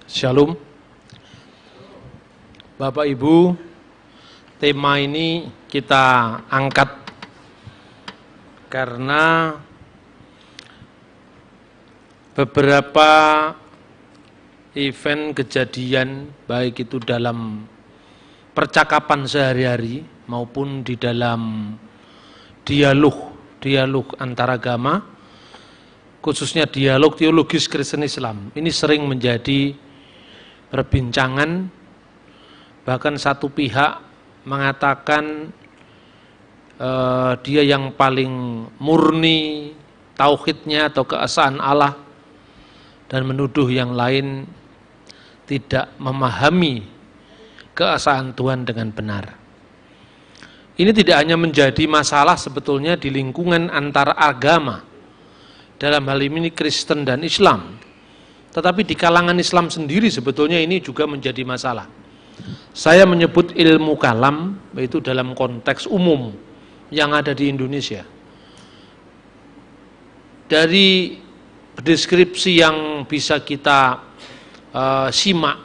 Shalom. Bapak Ibu, tema ini kita angkat karena beberapa event kejadian, baik itu dalam percakapan sehari-hari maupun di dalam dialog antar agama, khususnya dialog teologis Kristen Islam, ini sering menjadi perbincangan. Bahkan satu pihak mengatakan dia yang paling murni tauhidnya atau keesaan Allah, dan menuduh yang lain tidak memahami keesaan Tuhan dengan benar. Ini tidak hanya menjadi masalah sebetulnya di lingkungan antar agama, dalam hal ini Kristen dan Islam, tetapi di kalangan Islam sendiri sebetulnya ini juga menjadi masalah. Saya menyebut ilmu kalam itu dalam konteks umum yang ada di Indonesia. Dari deskripsi yang bisa kita simak,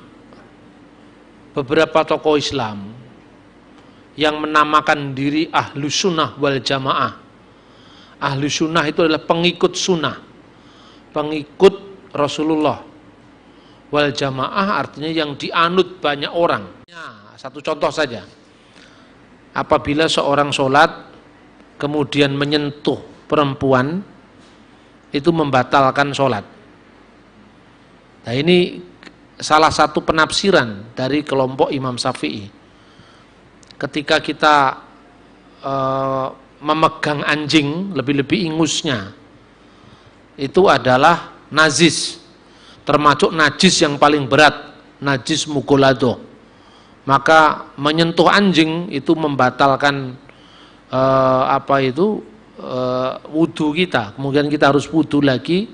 beberapa tokoh Islam yang menamakan diri Ahlus Sunnah wal Jamaah. Ahlus Sunnah itu adalah pengikut sunnah, pengikut Rasulullah. Wal Jamaah artinya yang dianut banyak orang. Satu contoh saja, apabila seorang sholat kemudian menyentuh perempuan, itu membatalkan sholat. Nah, ini salah satu penafsiran dari kelompok Imam Syafi'i. Ketika kita memegang anjing, lebih-lebih ingusnya, itu adalah najis, termasuk najis yang paling berat, najis mughaladzah. Maka menyentuh anjing itu membatalkan wudhu kita. Kemudian kita harus wudhu lagi,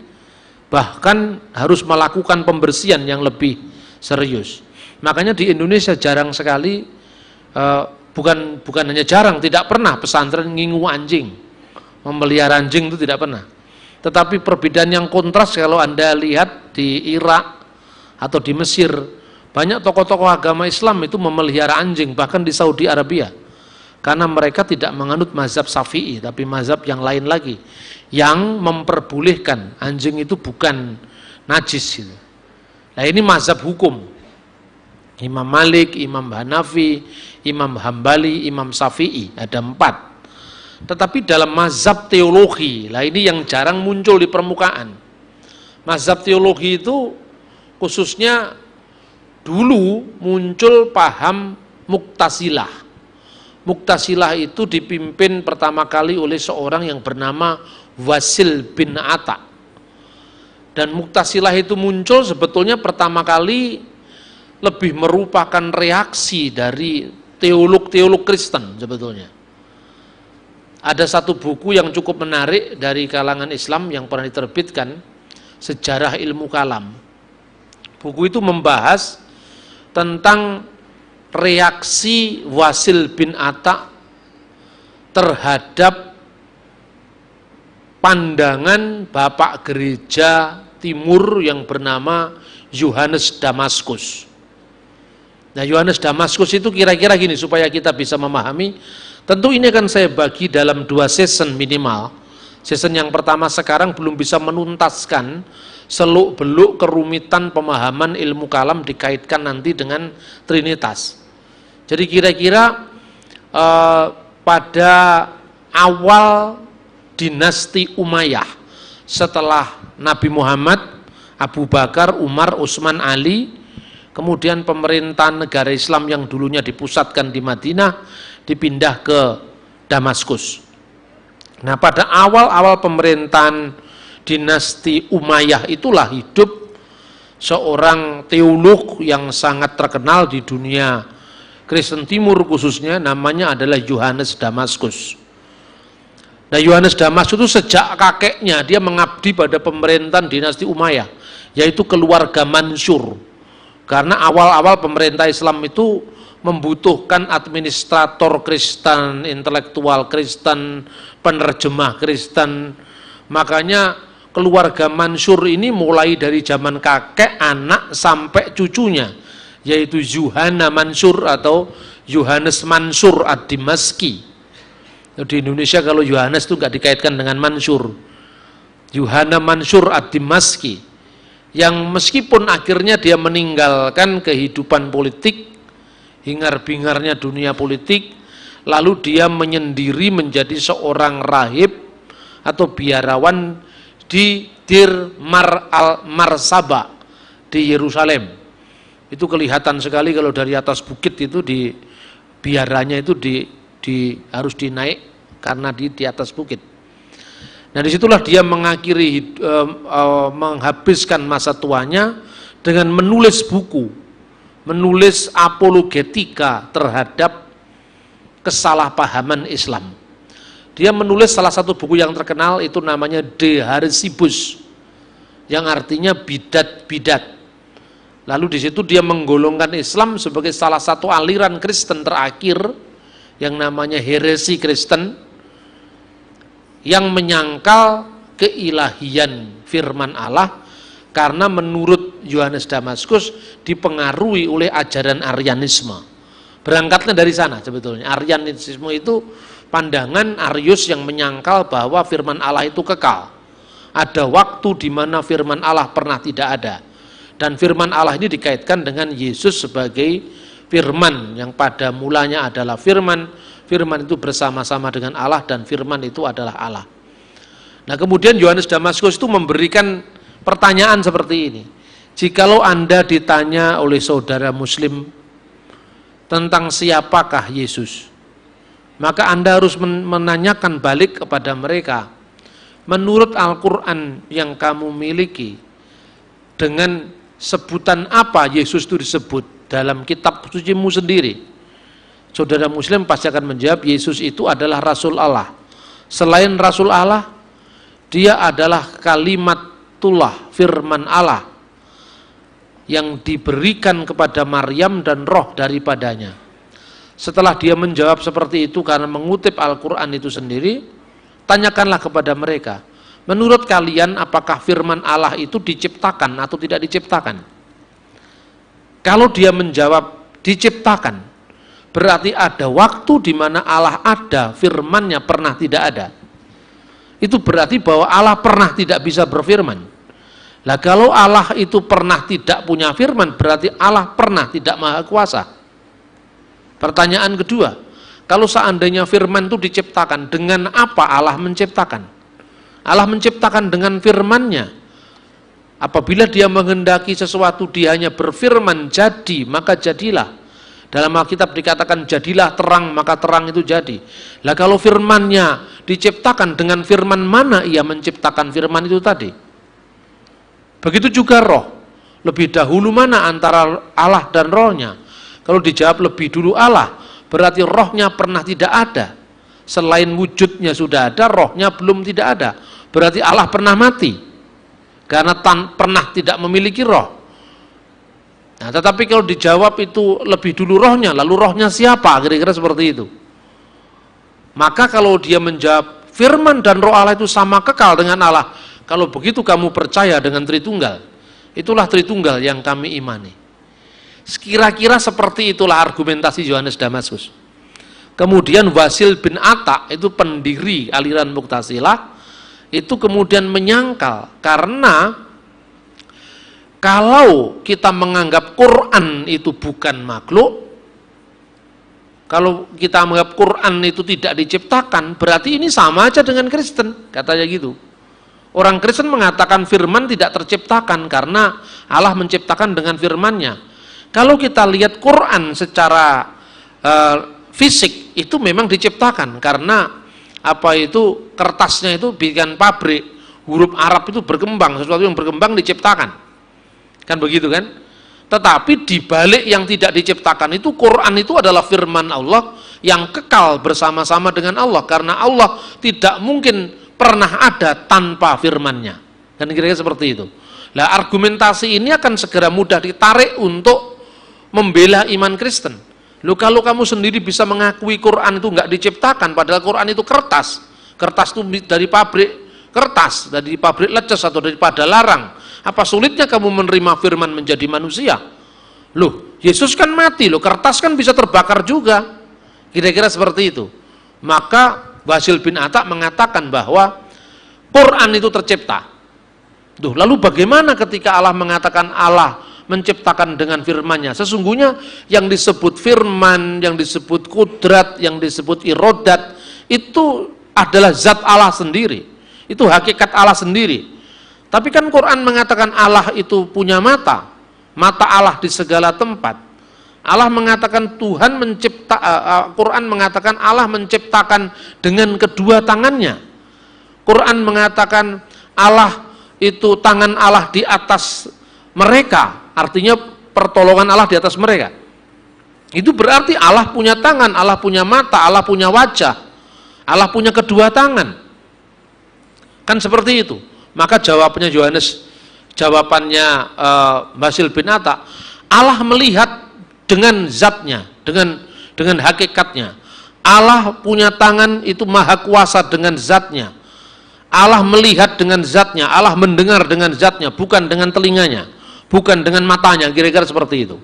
bahkan harus melakukan pembersihan yang lebih serius. Makanya di Indonesia jarang sekali, bukan hanya jarang, tidak pernah pesantren ngingu anjing, memelihara anjing itu tidak pernah. Tetapi perbedaan yang kontras kalau Anda lihat di Irak atau di Mesir, banyak tokoh-tokoh agama Islam itu memelihara anjing, bahkan di Saudi Arabia, karena mereka tidak menganut mazhab Syafi'i, tapi mazhab yang lain lagi, yang memperbolehkan anjing itu bukan najis gitu. Nah, ini mazhab hukum, Imam Malik, Imam Hanafi, Imam Hambali, Imam Syafi'i, ada 4. Tetapi dalam mazhab teologi, lah ini yang jarang muncul di permukaan. Mazhab teologi itu khususnya dulu muncul paham Mu'tazilah. Mu'tazilah itu dipimpin pertama kali oleh seorang yang bernama Wasil bin Atta. Dan Mu'tazilah itu muncul sebetulnya pertama kali lebih merupakan reaksi dari teolog-teolog Kristen sebetulnya. Ada satu buku yang cukup menarik dari kalangan Islam yang pernah diterbitkan, Sejarah Ilmu Kalam. Buku itu membahas tentang reaksi Wasil bin Atta terhadap pandangan Bapak Gereja Timur yang bernama Yohanes Damaskus. Nah, Yohanes Damaskus itu kira-kira gini, supaya kita bisa memahami. Tentu ini akan saya bagi dalam 2 season minimal. Season yang pertama sekarang belum bisa menuntaskan seluk-beluk kerumitan pemahaman ilmu kalam dikaitkan nanti dengan Trinitas. Jadi kira-kira pada awal dinasti Umayyah, setelah Nabi Muhammad, Abu Bakar, Umar, Utsman, Ali, kemudian pemerintahan negara Islam yang dulunya dipusatkan di Madinah dipindah ke Damaskus. Nah, pada awal-awal pemerintahan dinasti Umayyah itulah hidup seorang teolog yang sangat terkenal di dunia Kristen Timur khususnya, namanya adalah Yohanes Damaskus. Nah, Yohanes Damaskus itu sejak kakeknya dia mengabdi pada pemerintahan dinasti Umayyah, yaitu keluarga Mansur. Karena awal-awal pemerintah Islam itu membutuhkan administrator Kristen, intelektual Kristen, penerjemah Kristen. Makanya keluarga Mansur ini mulai dari zaman kakek, anak, sampai cucunya, yaitu Yuhanna Mansur atau Yohanes Mansur ad-Dimaski. Di Indonesia kalau Yohanes itu nggak dikaitkan dengan Mansur. Yohanna Mansur ad-Dimaski, yang meskipun akhirnya dia meninggalkan kehidupan politik, hingar-bingarnya dunia politik, lalu dia menyendiri menjadi seorang rahib atau biarawan di Dir Marsaba di Yerusalem. Itu kelihatan sekali kalau dari atas bukit itu, di biaranya itu harus dinaik karena di atas bukit. Nah, disitulah dia mengakhiri menghabiskan masa tuanya dengan menulis buku, menulis apologetika terhadap kesalahpahaman Islam. Dia menulis salah satu buku yang terkenal, itu namanya De Harsibus, yang artinya bidat-bidat. Lalu di situ dia menggolongkan Islam sebagai salah satu aliran Kristen terakhir yang namanya heresi Kristen, yang menyangkal keilahian firman Allah, karena menurut Yohanes Damaskus dipengaruhi oleh ajaran Arianisme. Berangkatnya dari sana sebetulnya. Arianisme itu pandangan Arius yang menyangkal bahwa firman Allah itu kekal. Ada waktu di mana firman Allah pernah tidak ada. Dan firman Allah ini dikaitkan dengan Yesus sebagai firman yang pada mulanya adalah firman. Firman itu bersama-sama dengan Allah dan firman itu adalah Allah. Nah, kemudian Yohanes Damaskus itu memberikan pertanyaan seperti ini. Jikalau Anda ditanya oleh saudara muslim tentang siapakah Yesus, maka Anda harus menanyakan balik kepada mereka, menurut Al-Quran yang kamu miliki, dengan sebutan apa Yesus itu disebut dalam kitab sucimu sendiri? Saudara muslim pasti akan menjawab, Yesus itu adalah Rasul Allah. Selain Rasul Allah, dia adalah kalimatullah, firman Allah, yang diberikan kepada Maryam dan roh daripadanya. Setelah dia menjawab seperti itu karena mengutip Al-Quran itu sendiri, tanyakanlah kepada mereka, menurut kalian apakah firman Allah itu diciptakan atau tidak diciptakan? Kalau dia menjawab diciptakan, berarti ada waktu di mana Allah ada, firman-Nya pernah tidak ada. Itu berarti bahwa Allah pernah tidak bisa berfirman. Lah kalau Allah itu pernah tidak punya firman, berarti Allah pernah tidak maha kuasa. Pertanyaan kedua, kalau seandainya firman itu diciptakan, dengan apa Allah menciptakan? Allah menciptakan dengan firman-Nya. Apabila dia menghendaki sesuatu, dia hanya berfirman jadi, maka jadilah. Dalam Alkitab dikatakan jadilah terang, maka terang itu jadi. Lah kalau firman-Nya diciptakan, dengan firman mana ia menciptakan firman itu tadi? Begitu juga roh. Lebih dahulu mana antara Allah dan rohnya? Kalau dijawab lebih dulu Allah, berarti rohnya pernah tidak ada. Selain wujudnya sudah ada, rohnya belum tidak ada. Berarti Allah pernah mati, karena pernah tidak memiliki roh. Nah, tetapi kalau dijawab itu lebih dulu rohnya, lalu rohnya siapa? Kira-kira seperti itu. Maka kalau dia menjawab firman dan roh Allah itu sama kekal dengan Allah, kalau begitu kamu percaya dengan Tritunggal, itulah Tritunggal yang kami imani. Kira-kira seperti itulah argumentasi Yohanes Damaskus. Kemudian Wasil bin Atta, itu pendiri aliran Mu'tazilah, itu kemudian menyangkal, karena kalau kita menganggap Quran itu bukan makhluk, kalau kita menganggap Quran itu tidak diciptakan, berarti ini sama aja dengan Kristen, katanya gitu. Orang Kristen mengatakan firman tidak terciptakan karena Allah menciptakan dengan firman-Nya. Kalau kita lihat Quran secara fisik, itu memang diciptakan karena apa itu, kertasnya itu bikin pabrik, huruf Arab itu berkembang, sesuatu yang berkembang diciptakan. Kan begitu kan? Tetapi di balik yang tidak diciptakan itu, Quran itu adalah firman Allah yang kekal bersama-sama dengan Allah, karena Allah tidak mungkin pernah ada tanpa firman-Nya. Dan kira-kira seperti itu. Nah, argumentasi ini akan segera mudah ditarik untuk membela iman Kristen. Loh, kalau kamu sendiri bisa mengakui Quran itu nggak diciptakan, padahal Quran itu kertas. Kertas itu dari pabrik kertas, dari pabrik leces atau daripada larang. Apa sulitnya kamu menerima firman menjadi manusia? Loh, Yesus kan mati loh, kertas kan bisa terbakar juga. Kira-kira seperti itu. Maka Basil bin Atta mengatakan bahwa Quran itu tercipta. Duh, lalu bagaimana ketika Allah mengatakan Allah menciptakan dengan firman-Nya? Sesungguhnya yang disebut firman, yang disebut kudrat, yang disebut irodat, itu adalah zat Allah sendiri. Itu hakikat Allah sendiri. Tapi kan Quran mengatakan Allah itu punya mata. Mata Allah di segala tempat. Allah mengatakan Tuhan mencipta, Quran mengatakan Allah menciptakan dengan kedua tangannya. Quran mengatakan Allah itu, tangan Allah di atas mereka, artinya pertolongan Allah di atas mereka. Itu berarti Allah punya tangan, Allah punya mata, Allah punya wajah, Allah punya kedua tangan. Kan seperti itu. Maka jawabannya Basil bin Atta, Allah melihat dengan zatnya, dengan hakikatnya. Allah punya tangan, itu maha kuasa dengan zatnya. Allah melihat dengan zatnya, Allah mendengar dengan zatnya, bukan dengan telinganya, bukan dengan matanya, kira-kira seperti itu.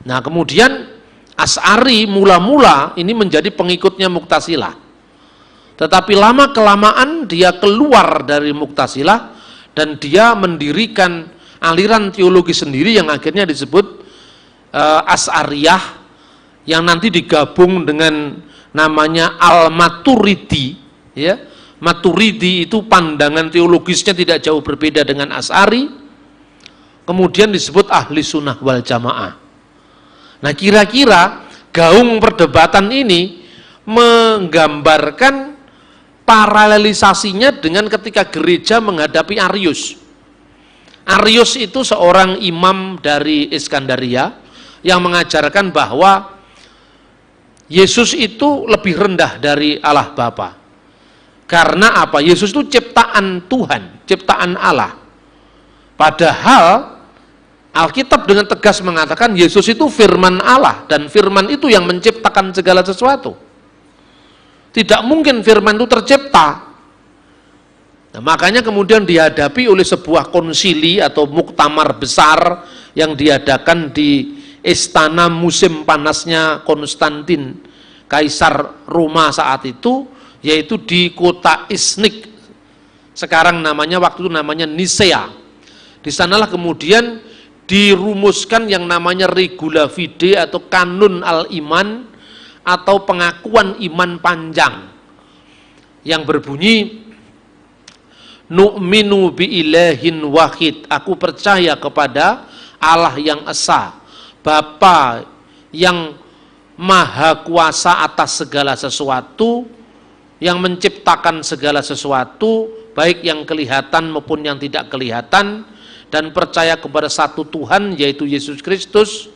Nah, kemudian Asy'ari mula-mula ini menjadi pengikutnya Mu'tazilah. Tetapi lama-kelamaan dia keluar dari Mu'tazilah dan dia mendirikan aliran teologi sendiri yang akhirnya disebut Asy'ariyah, yang nanti digabung dengan namanya Al-Maturidi, ya. Maturidi itu pandangan teologisnya tidak jauh berbeda dengan Asy'ari, kemudian disebut Ahli Sunnah wal Jamaah. Nah, kira-kira gaung perdebatan ini menggambarkan paralelisasinya dengan ketika gereja menghadapi Arius. Arius itu seorang imam dari Iskandaria yang mengajarkan bahwa Yesus itu lebih rendah dari Allah Bapa. Karena apa? Yesus itu ciptaan Tuhan, ciptaan Allah. Padahal Alkitab dengan tegas mengatakan Yesus itu firman Allah, dan firman itu yang menciptakan segala sesuatu. Tidak mungkin firman itu tercipta. Nah, makanya kemudian dihadapi oleh sebuah konsili atau muktamar besar yang diadakan di istana musim panasnya Konstantin, Kaisar Roma saat itu, yaitu di kota Iznik, sekarang namanya, waktu itu namanya Nisea. Di sanalah kemudian dirumuskan yang namanya regula fide atau kanun al-iman, atau pengakuan iman panjang, yang berbunyi nu'minu bi ilahin wahid, aku percaya kepada Allah yang esa, Bapa yang maha kuasa atas segala sesuatu, yang menciptakan segala sesuatu, baik yang kelihatan maupun yang tidak kelihatan, dan percaya kepada satu Tuhan, yaitu Yesus Kristus,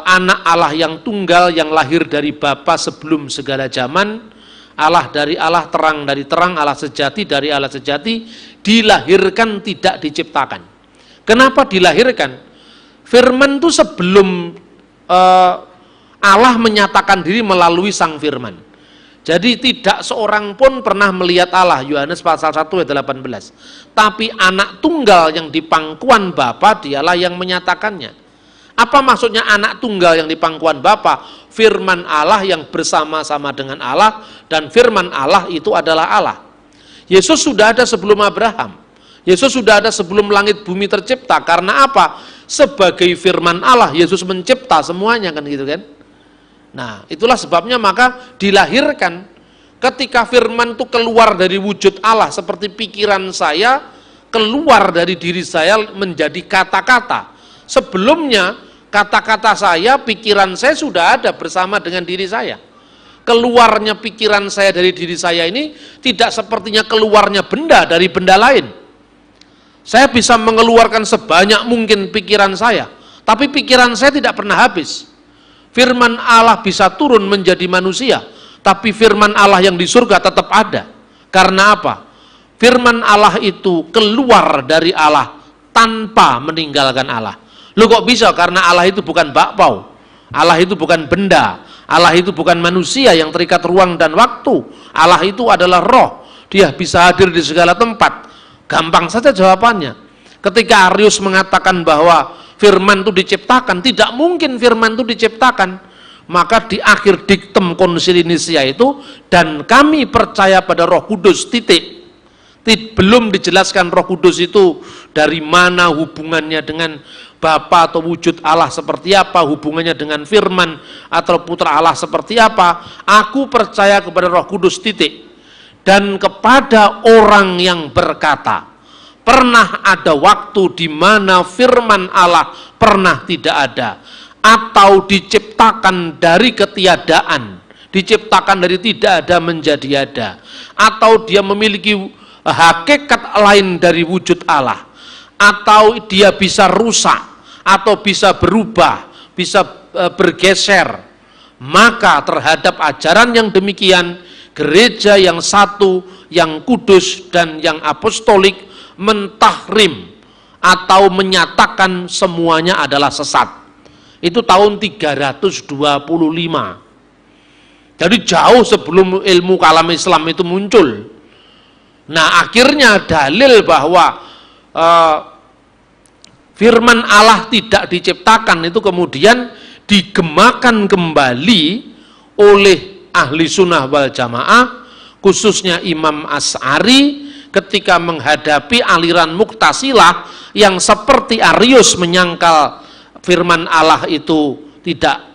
anak Allah yang tunggal, yang lahir dari Bapa sebelum segala zaman, Allah dari Allah, terang dari terang, Allah sejati dari Allah sejati, dilahirkan tidak diciptakan. Kenapa dilahirkan? Firman itu sebelum Allah menyatakan diri melalui sang firman. Jadi tidak seorang pun pernah melihat Allah, Yohanes pasal 1 ayat 18. Tapi anak tunggal yang di pangkuan Bapa, dialah yang menyatakannya. Apa maksudnya anak tunggal yang di pangkuan Bapa? Firman Allah yang bersama-sama dengan Allah, dan firman Allah itu adalah Allah. Yesus sudah ada sebelum Abraham. Yesus sudah ada sebelum langit bumi tercipta. Karena apa? Sebagai firman Allah, Yesus mencipta semuanya, kan gitu kan? Nah, itulah sebabnya maka dilahirkan. Ketika firman itu keluar dari wujud Allah, seperti pikiran saya keluar dari diri saya menjadi kata-kata. Sebelumnya kata-kata saya, pikiran saya sudah ada bersama dengan diri saya. Keluarnya pikiran saya dari diri saya ini tidak sepertinya keluarnya benda dari benda lain. Saya bisa mengeluarkan sebanyak mungkin pikiran saya, tapi pikiran saya tidak pernah habis. Firman Allah bisa turun menjadi manusia, tapi firman Allah yang di surga tetap ada. Karena apa? Firman Allah itu keluar dari Allah tanpa meninggalkan Allah. Lu kok bisa? Karena Allah itu bukan bakpao, Allah itu bukan benda, Allah itu bukan manusia yang terikat ruang dan waktu. Allah itu adalah roh, dia bisa hadir di segala tempat? Gampang saja jawabannya. Ketika Arius mengatakan bahwa firman itu diciptakan, tidak mungkin firman itu diciptakan. Maka di akhir diktum Konsil Nisia itu, dan kami percaya pada Roh Kudus, titik. Belum dijelaskan Roh Kudus itu dari mana, hubungannya dengan Bapa atau wujud Allah seperti apa, hubungannya dengan firman atau putra Allah seperti apa. Aku percaya kepada Roh Kudus, titik. Dan kepada orang yang berkata, pernah ada waktu di mana firman Allah pernah tidak ada, atau diciptakan dari ketiadaan, diciptakan dari tidak ada menjadi ada, atau dia memiliki hakikat lain dari wujud Allah, atau dia bisa rusak, atau bisa berubah, bisa bergeser, maka terhadap ajaran yang demikian, gereja yang satu, yang kudus dan yang apostolik mentahrim atau menyatakan semuanya adalah sesat. Itu tahun 325. Jadi jauh sebelum ilmu kalam Islam itu muncul. Nah, akhirnya dalil bahwa firman Allah tidak diciptakan itu kemudian digemakan kembali oleh ahli sunnah wal jamaah, khususnya Imam Asy'ari ketika menghadapi aliran Mu'tazilah yang seperti Arius menyangkal firman Allah itu tidak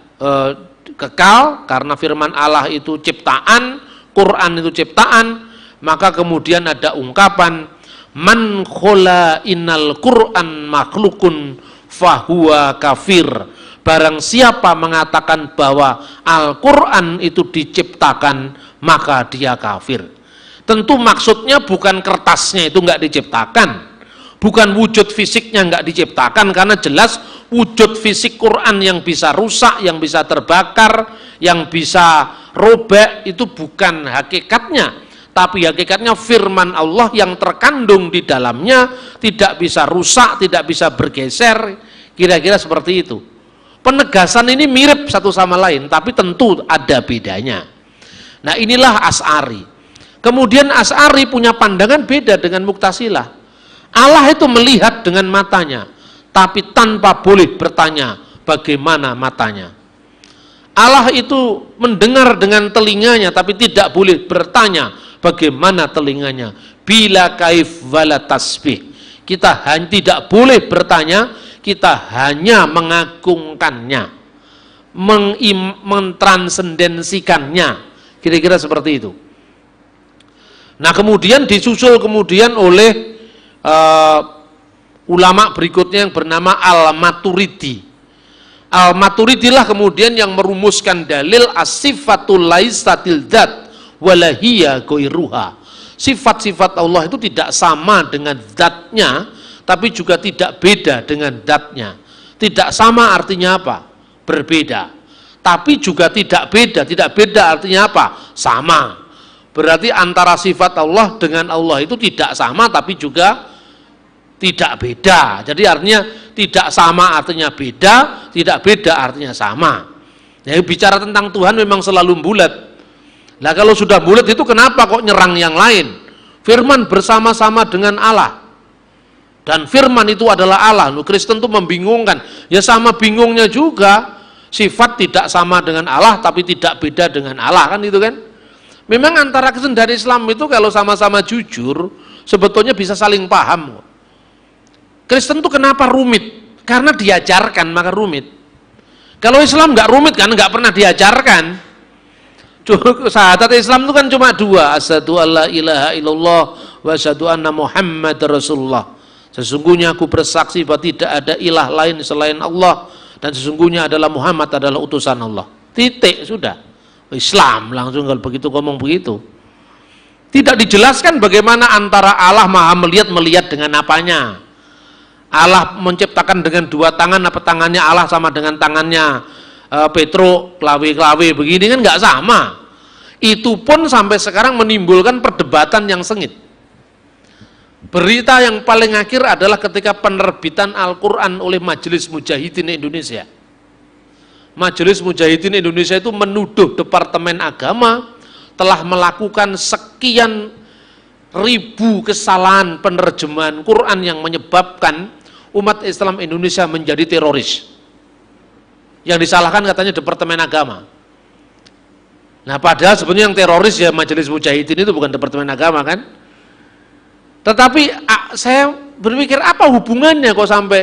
kekal karena firman Allah itu ciptaan, Quran itu ciptaan. Maka kemudian ada ungkapan, man khola innal Quran makhlukun fahuwa kafir. Barang siapa mengatakan bahwa Al-Quran itu diciptakan, maka dia kafir. Tentu maksudnya bukan kertasnya itu nggak diciptakan, bukan wujud fisiknya nggak diciptakan, karena jelas wujud fisik Quran yang bisa rusak, yang bisa terbakar, yang bisa robek itu bukan hakikatnya. Tapi hakikatnya firman Allah yang terkandung di dalamnya tidak bisa rusak, tidak bisa bergeser, kira-kira seperti itu. Penegasan ini mirip satu sama lain, tapi tentu ada bedanya. Nah, inilah Asy'ari. Kemudian Asy'ari punya pandangan beda dengan Mu'tazilah. Allah itu melihat dengan matanya, tapi tanpa boleh bertanya bagaimana matanya. Allah itu mendengar dengan telinganya, tapi tidak boleh bertanya bagaimana telinganya. Bila kaif wala tasbih. Kita hanya tidak boleh bertanya, kita hanya mengagungkannya, mentransendensikannya, kira-kira seperti itu. Nah, kemudian disusul kemudian oleh ulama berikutnya yang bernama Al-Maturidi. Al-Maturidilah kemudian yang merumuskan dalil as-sifatul laisatil dzat walahiyya ghairuha. Sifat-sifat Allah itu tidak sama dengan zatnya, tapi juga tidak beda dengan zatnya. Tidak sama artinya apa? Berbeda. Tapi juga tidak beda. Tidak beda artinya apa? Sama. Berarti antara sifat Allah dengan Allah itu tidak sama, tapi juga tidak beda. Jadi artinya tidak sama artinya beda, tidak beda artinya sama. Jadi bicara tentang Tuhan memang selalu bulat. Nah, kalau sudah bulat itu kenapa kok nyerang yang lain? Firman bersama-sama dengan Allah. Dan firman itu adalah Allah. Kristen itu membingungkan. Ya sama bingungnya juga. Sifat tidak sama dengan Allah, tapi tidak beda dengan Allah, kan itu kan? Memang antara Kristen dan Islam itu kalau sama-sama jujur, sebetulnya bisa saling paham. Kristen itu kenapa rumit? Karena diajarkan maka rumit. Kalau Islam nggak rumit kan, nggak pernah diajarkan. Syahadat Islam itu kan cuma dua, asyhadu alla ilaha illallah wa asyhadu anna Muhammad Rasulullah. Sesungguhnya aku bersaksi bahwa tidak ada ilah lain selain Allah, dan sesungguhnya adalah Muhammad adalah utusan Allah. Titik, sudah. Islam langsung kalau begitu ngomong begitu. Tidak dijelaskan bagaimana antara Allah Maha melihat dengan apanya. Allah menciptakan dengan dua tangan, apa tangannya Allah sama dengan tangannya Petro, klawe-klawe begini kan nggak sama. Itu pun sampai sekarang menimbulkan perdebatan yang sengit. Berita yang paling akhir adalah ketika penerbitan Al-Quran oleh Majelis Mujahidin Indonesia. Majelis Mujahidin Indonesia itu menuduh Departemen Agama telah melakukan sekian ribu kesalahan penerjemahan Quran yang menyebabkan umat Islam Indonesia menjadi teroris. Yang disalahkan katanya Departemen Agama. Nah, padahal sebenarnya yang teroris ya Majelis Mujahidin itu bukan Departemen Agama kan. Tetapi saya berpikir apa hubungannya kok sampai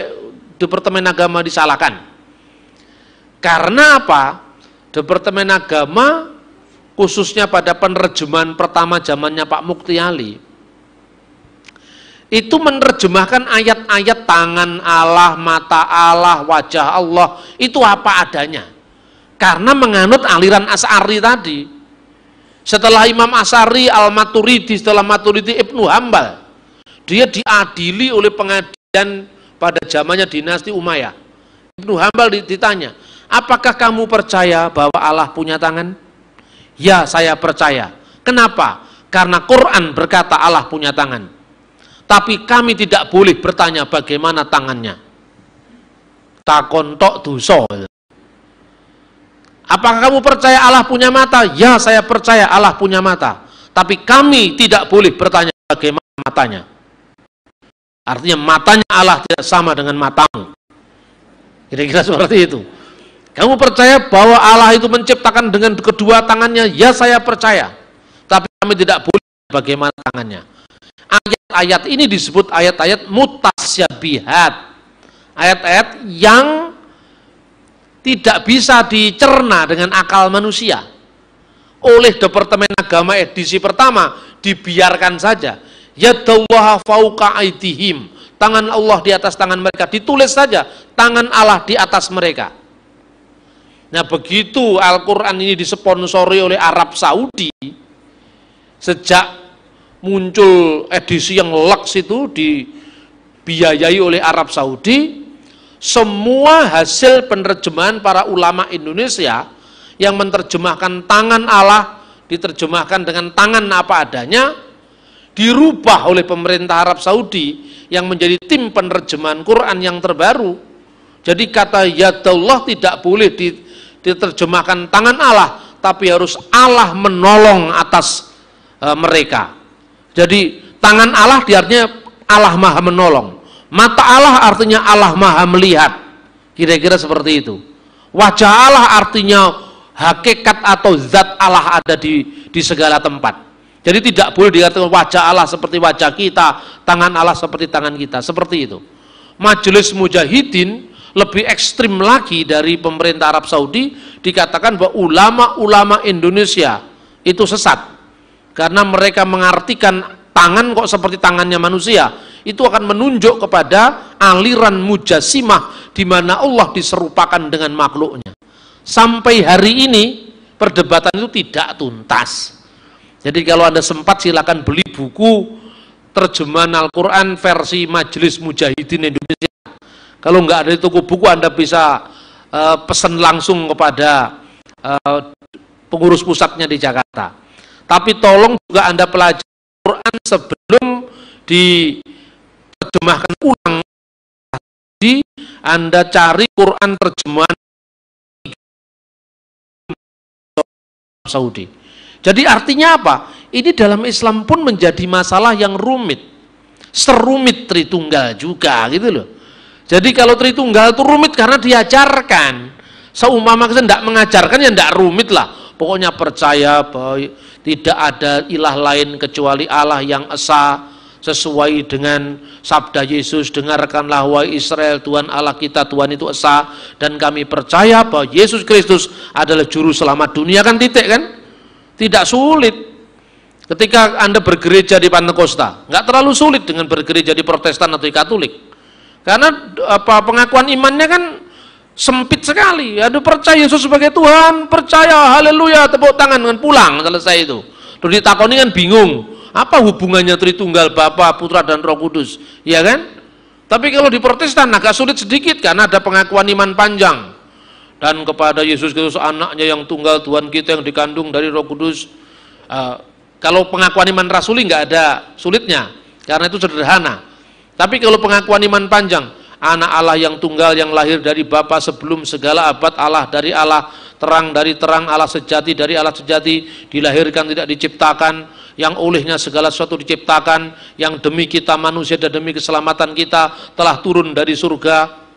Departemen Agama disalahkan? Karena apa? Departemen Agama khususnya pada penerjemahan pertama zamannya Pak Mukti Ali itu menerjemahkan ayat-ayat tangan Allah, mata Allah, wajah Allah itu apa adanya. Karena menganut aliran Asy'ari tadi. Setelah Imam Asy'ari, Al-Maturidi, setelah Maturidi Ibnu Hambal, dia diadili oleh pengadilan pada zamannya dinasti Umayyah. Ibnu Hambal ditanya, apakah kamu percaya bahwa Allah punya tangan? Ya, saya percaya. Kenapa? Karena Quran berkata Allah punya tangan. Tapi kami tidak boleh bertanya bagaimana tangannya. Takon tok dosa. Apakah kamu percaya Allah punya mata? Ya, saya percaya Allah punya mata. Tapi kami tidak boleh bertanya bagaimana matanya. Artinya matanya Allah tidak sama dengan matamu. Kira-kira seperti itu. Kamu percaya bahwa Allah itu menciptakan dengan kedua tangannya? Ya, saya percaya. Tapi kami tidak boleh bagaimana tangannya. Ayat-ayat ini disebut ayat-ayat mutasyabihat. Ayat-ayat yang tidak bisa dicerna dengan akal manusia. Oleh Departemen Agama edisi pertama dibiarkan saja. Yadallaha fauqa aidihim. Tangan Allah di atas tangan mereka. Ditulis saja tangan Allah di atas mereka. Nah, begitu Al-Quran ini disponsori oleh Arab Saudi, sejak muncul edisi yang laks itu dibiayai oleh Arab Saudi, semua hasil penerjemahan para ulama Indonesia yang menerjemahkan tangan Allah, diterjemahkan dengan tangan apa adanya, dirubah oleh pemerintah Arab Saudi yang menjadi tim penerjemahan Quran yang terbaru. Jadi kata yadallah tidak boleh diterjemahkan tangan Allah, tapi harus Allah menolong atas mereka. Jadi tangan Allah artinya Allah maha menolong. Mata Allah artinya Allah maha melihat. Kira-kira seperti itu. Wajah Allah artinya hakikat atau zat Allah ada di segala tempat. Jadi tidak boleh dikatakan wajah Allah seperti wajah kita, tangan Allah seperti tangan kita. Seperti itu. Majelis Mujahidin lebih ekstrim lagi dari pemerintah Arab Saudi, dikatakan bahwa ulama-ulama Indonesia itu sesat. Karena mereka mengartikan tangan kok seperti tangannya manusia, itu akan menunjuk kepada aliran mujassimah di mana Allah diserupakan dengan makhluknya. Sampai hari ini perdebatan itu tidak tuntas. Jadi kalau Anda sempat silakan beli buku terjemahan Al-Quran versi Majelis Mujahidin Indonesia. Kalau nggak ada di toko buku, Anda bisa pesan langsung kepada pengurus pusatnya di Jakarta. Tapi tolong juga Anda pelajari Quran sebelum diterjemahkan ulang. Jadi Anda cari Quran terjemahan Saudi. Jadi artinya apa? Ini dalam Islam pun menjadi masalah yang rumit. Serumit Tritunggal juga gitu loh. Jadi kalau Tritunggal itu rumit karena diajarkan. Seumpama kita tidak mengajarkan ya tidak rumit lah. Pokoknya percaya bahwa tidak ada ilah lain kecuali Allah yang esa, sesuai dengan sabda Yesus, dengarkanlah wahai Israel, Tuhan Allah kita, Tuhan itu esa, dan kami percaya bahwa Yesus Kristus adalah juru selamat dunia, kan titik kan? Tidak sulit. Ketika Anda bergereja di Pantekosta, nggak terlalu sulit dengan bergereja di Protestan atau di Katolik. Karena pengakuan imannya kan sempit sekali. Aduh, percaya Yesus sebagai Tuhan, percaya, haleluya, tepuk tangan dengan pulang, selesai itu. Terus ditakoni kan bingung, apa hubungannya Tritunggal, Bapa, Putra dan Roh Kudus, ya kan? Tapi kalau di Protestan agak sulit sedikit karena ada pengakuan iman panjang. Dan kepada Yesus Kristus anaknya yang tunggal, Tuhan kita yang dikandung dari Roh Kudus. Kalau pengakuan iman rasuli nggak ada sulitnya, karena itu sederhana. Tapi kalau pengakuan iman panjang, anak Allah yang tunggal yang lahir dari Bapa sebelum segala abad, Allah dari Allah, terang dari terang, Allah sejati dari Allah sejati, dilahirkan tidak diciptakan, yang olehnya segala sesuatu diciptakan, yang demi kita manusia dan demi keselamatan kita telah turun dari surga,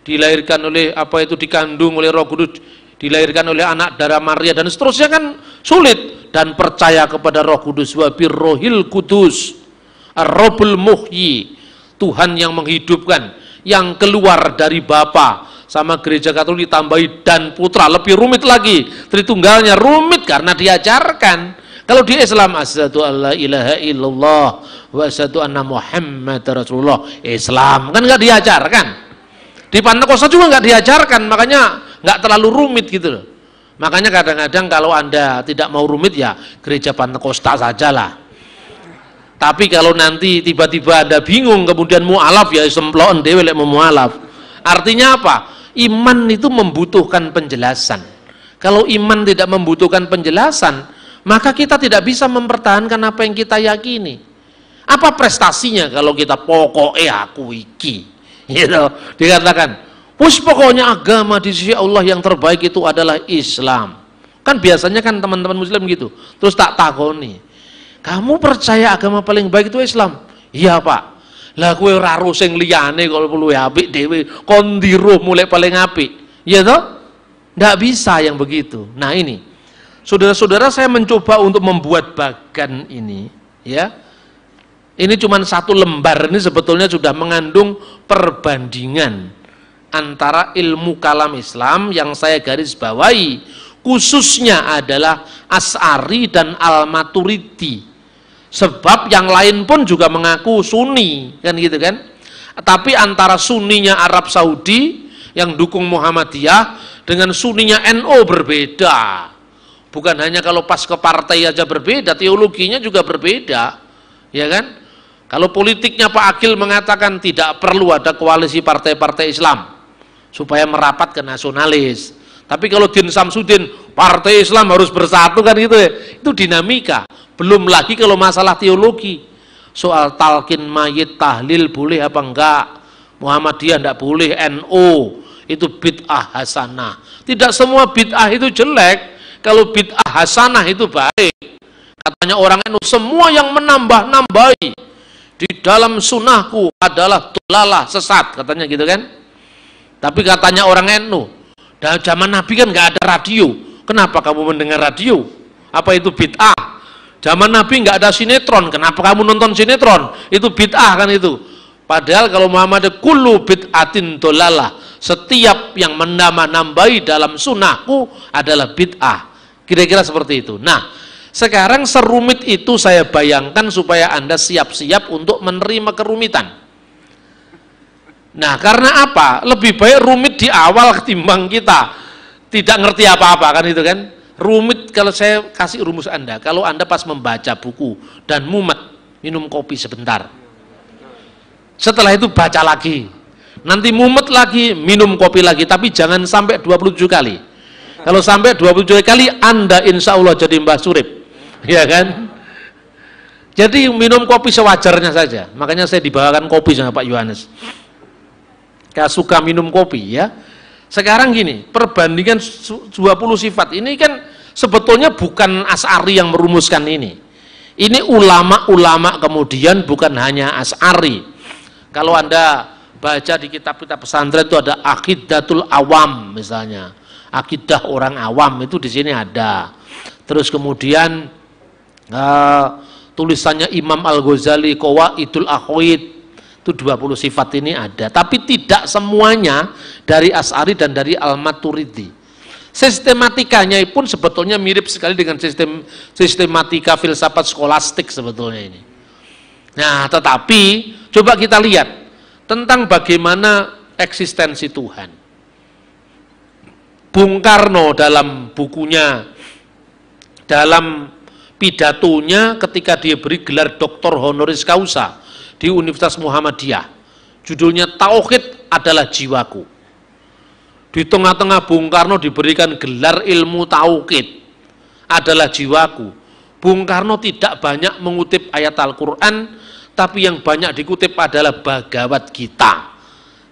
dilahirkan oleh dikandung oleh Roh Kudus, dilahirkan oleh anak darah Maria dan seterusnya, kan sulit. Dan percaya kepada Roh Kudus, wa birrohil kudus ar-robul muhyi, Tuhan yang menghidupkan, yang keluar dari Bapa. Sama gereja Katolik ditambahi dan Putra, lebih rumit lagi. Tritunggalnya rumit karena diajarkan. Kalau di Islam, asyhadu alla ilaha illallah wa asyhadu anna Muhammad Rasulullah, Islam kan nggak diajarkan. Di Pentakosta juga nggak diajarkan, makanya nggak terlalu rumit gitu loh. Makanya kadang-kadang kalau Anda tidak mau rumit, ya gereja Pentakosta sajalah. Tapi kalau nanti tiba-tiba Anda bingung kemudian mu'alaf, ya semploen dhewe lek mau mu'alaf. Artinya apa? Iman itu membutuhkan penjelasan. Kalau iman tidak membutuhkan penjelasan, maka kita tidak bisa mempertahankan apa yang kita yakini. Apa prestasinya kalau kita pokoknya aku iki, gitu. Dikatakan, wis pokoknya agama di sisi Allah yang terbaik itu adalah Islam. Kan biasanya kan teman-teman Muslim gitu. Terus tak takoni, kamu percaya agama paling baik itu Islam? Iya Pak. Lah kowe ora ro sing liyane kok luwih apik dhewe, kon ndiruh mulai paling apik. Ya toh? Nggak bisa yang begitu. Nah ini, saudara-saudara, saya mencoba untuk membuat bagan ini, ya. Ini cuma satu lembar, ini sebetulnya sudah mengandung perbandingan antara ilmu kalam Islam yang saya garis bawahi, khususnya adalah Asy'ari dan Al-Maturidi. Sebab yang lain pun juga mengaku Sunni, kan gitu kan. Tapi antara Sunninya Arab Saudi yang dukung Muhammadiyah dengan Sunninya NU berbeda. Bukan hanya kalau pas ke partai aja berbeda, teologinya juga berbeda, ya kan. Kalau politiknya Pak Akil mengatakan tidak perlu ada koalisi partai-partai Islam supaya merapat ke nasionalis. Tapi kalau Din Samsudin, partai Islam harus bersatu, kan gitu ya. Itu dinamika. Belum lagi kalau masalah teologi. Soal talqin mayit, tahlil boleh apa enggak? Muhammadiyah enggak boleh, NU itu bid'ah hasanah. Tidak semua bid'ah itu jelek. Kalau bid'ah hasanah itu baik. Katanya orang NU, semua yang menambah-nambahi di dalam sunnahku adalah dolalah, sesat, katanya gitu kan. Tapi katanya orang NU, dan zaman Nabi kan nggak ada radio, kenapa kamu mendengar radio? Apa itu bid'ah? Zaman Nabi nggak ada sinetron, kenapa kamu nonton sinetron? Itu bid'ah kan itu. Padahal kalau Muhammad kullu bid'atin dolalah, setiap yang menambah-nambahi dalam sunnahku adalah bid'ah. Kira-kira seperti itu. Nah, sekarang serumit itu saya bayangkan supaya Anda siap-siap untuk menerima kerumitan. Nah, karena apa? Lebih baik rumit di awal ketimbang kita tidak ngerti apa-apa, kan itu kan. Rumit, kalau saya kasih rumus Anda, kalau Anda pas membaca buku dan mumet, minum kopi sebentar. Setelah itu baca lagi. Nanti mumet lagi, minum kopi lagi, tapi jangan sampai 27 kali. Kalau sampai 27 kali, Anda insya Allah jadi Mbah Surip. Ya kan? Jadi minum kopi sewajarnya saja. Makanya saya dibawakan kopi sama Pak Yohanes. Kayak suka minum kopi, ya. Sekarang gini, perbandingan 20 sifat ini kan sebetulnya bukan Asy'ari yang merumuskan ini. Ini ulama-ulama kemudian, bukan hanya Asy'ari. Kalau Anda baca di kitab-kitab pesantren itu ada Aqidatul Awam misalnya. Akidah orang awam itu di sini ada. Terus kemudian tulisannya Imam Al-Ghazali Qawaidul Akhwid, itu 20 sifat ini ada, tapi tidak semuanya dari Asy'ari dan dari Al-Maturidi. Sistematikanya pun sebetulnya mirip sekali dengan sistematika filsafat skolastik sebetulnya ini. Nah, tetapi coba kita lihat tentang bagaimana eksistensi Tuhan. Bung Karno dalam bukunya, dalam pidatonya ketika dia beri gelar doktor honoris causa di Universitas Muhammadiyah, judulnya Tauhid adalah Jiwaku. Di tengah-tengah Bung Karno diberikan gelar ilmu tauhid adalah jiwaku. Bung Karno tidak banyak mengutip ayat Al-Quran, tapi yang banyak dikutip adalah Bhagavad Gita.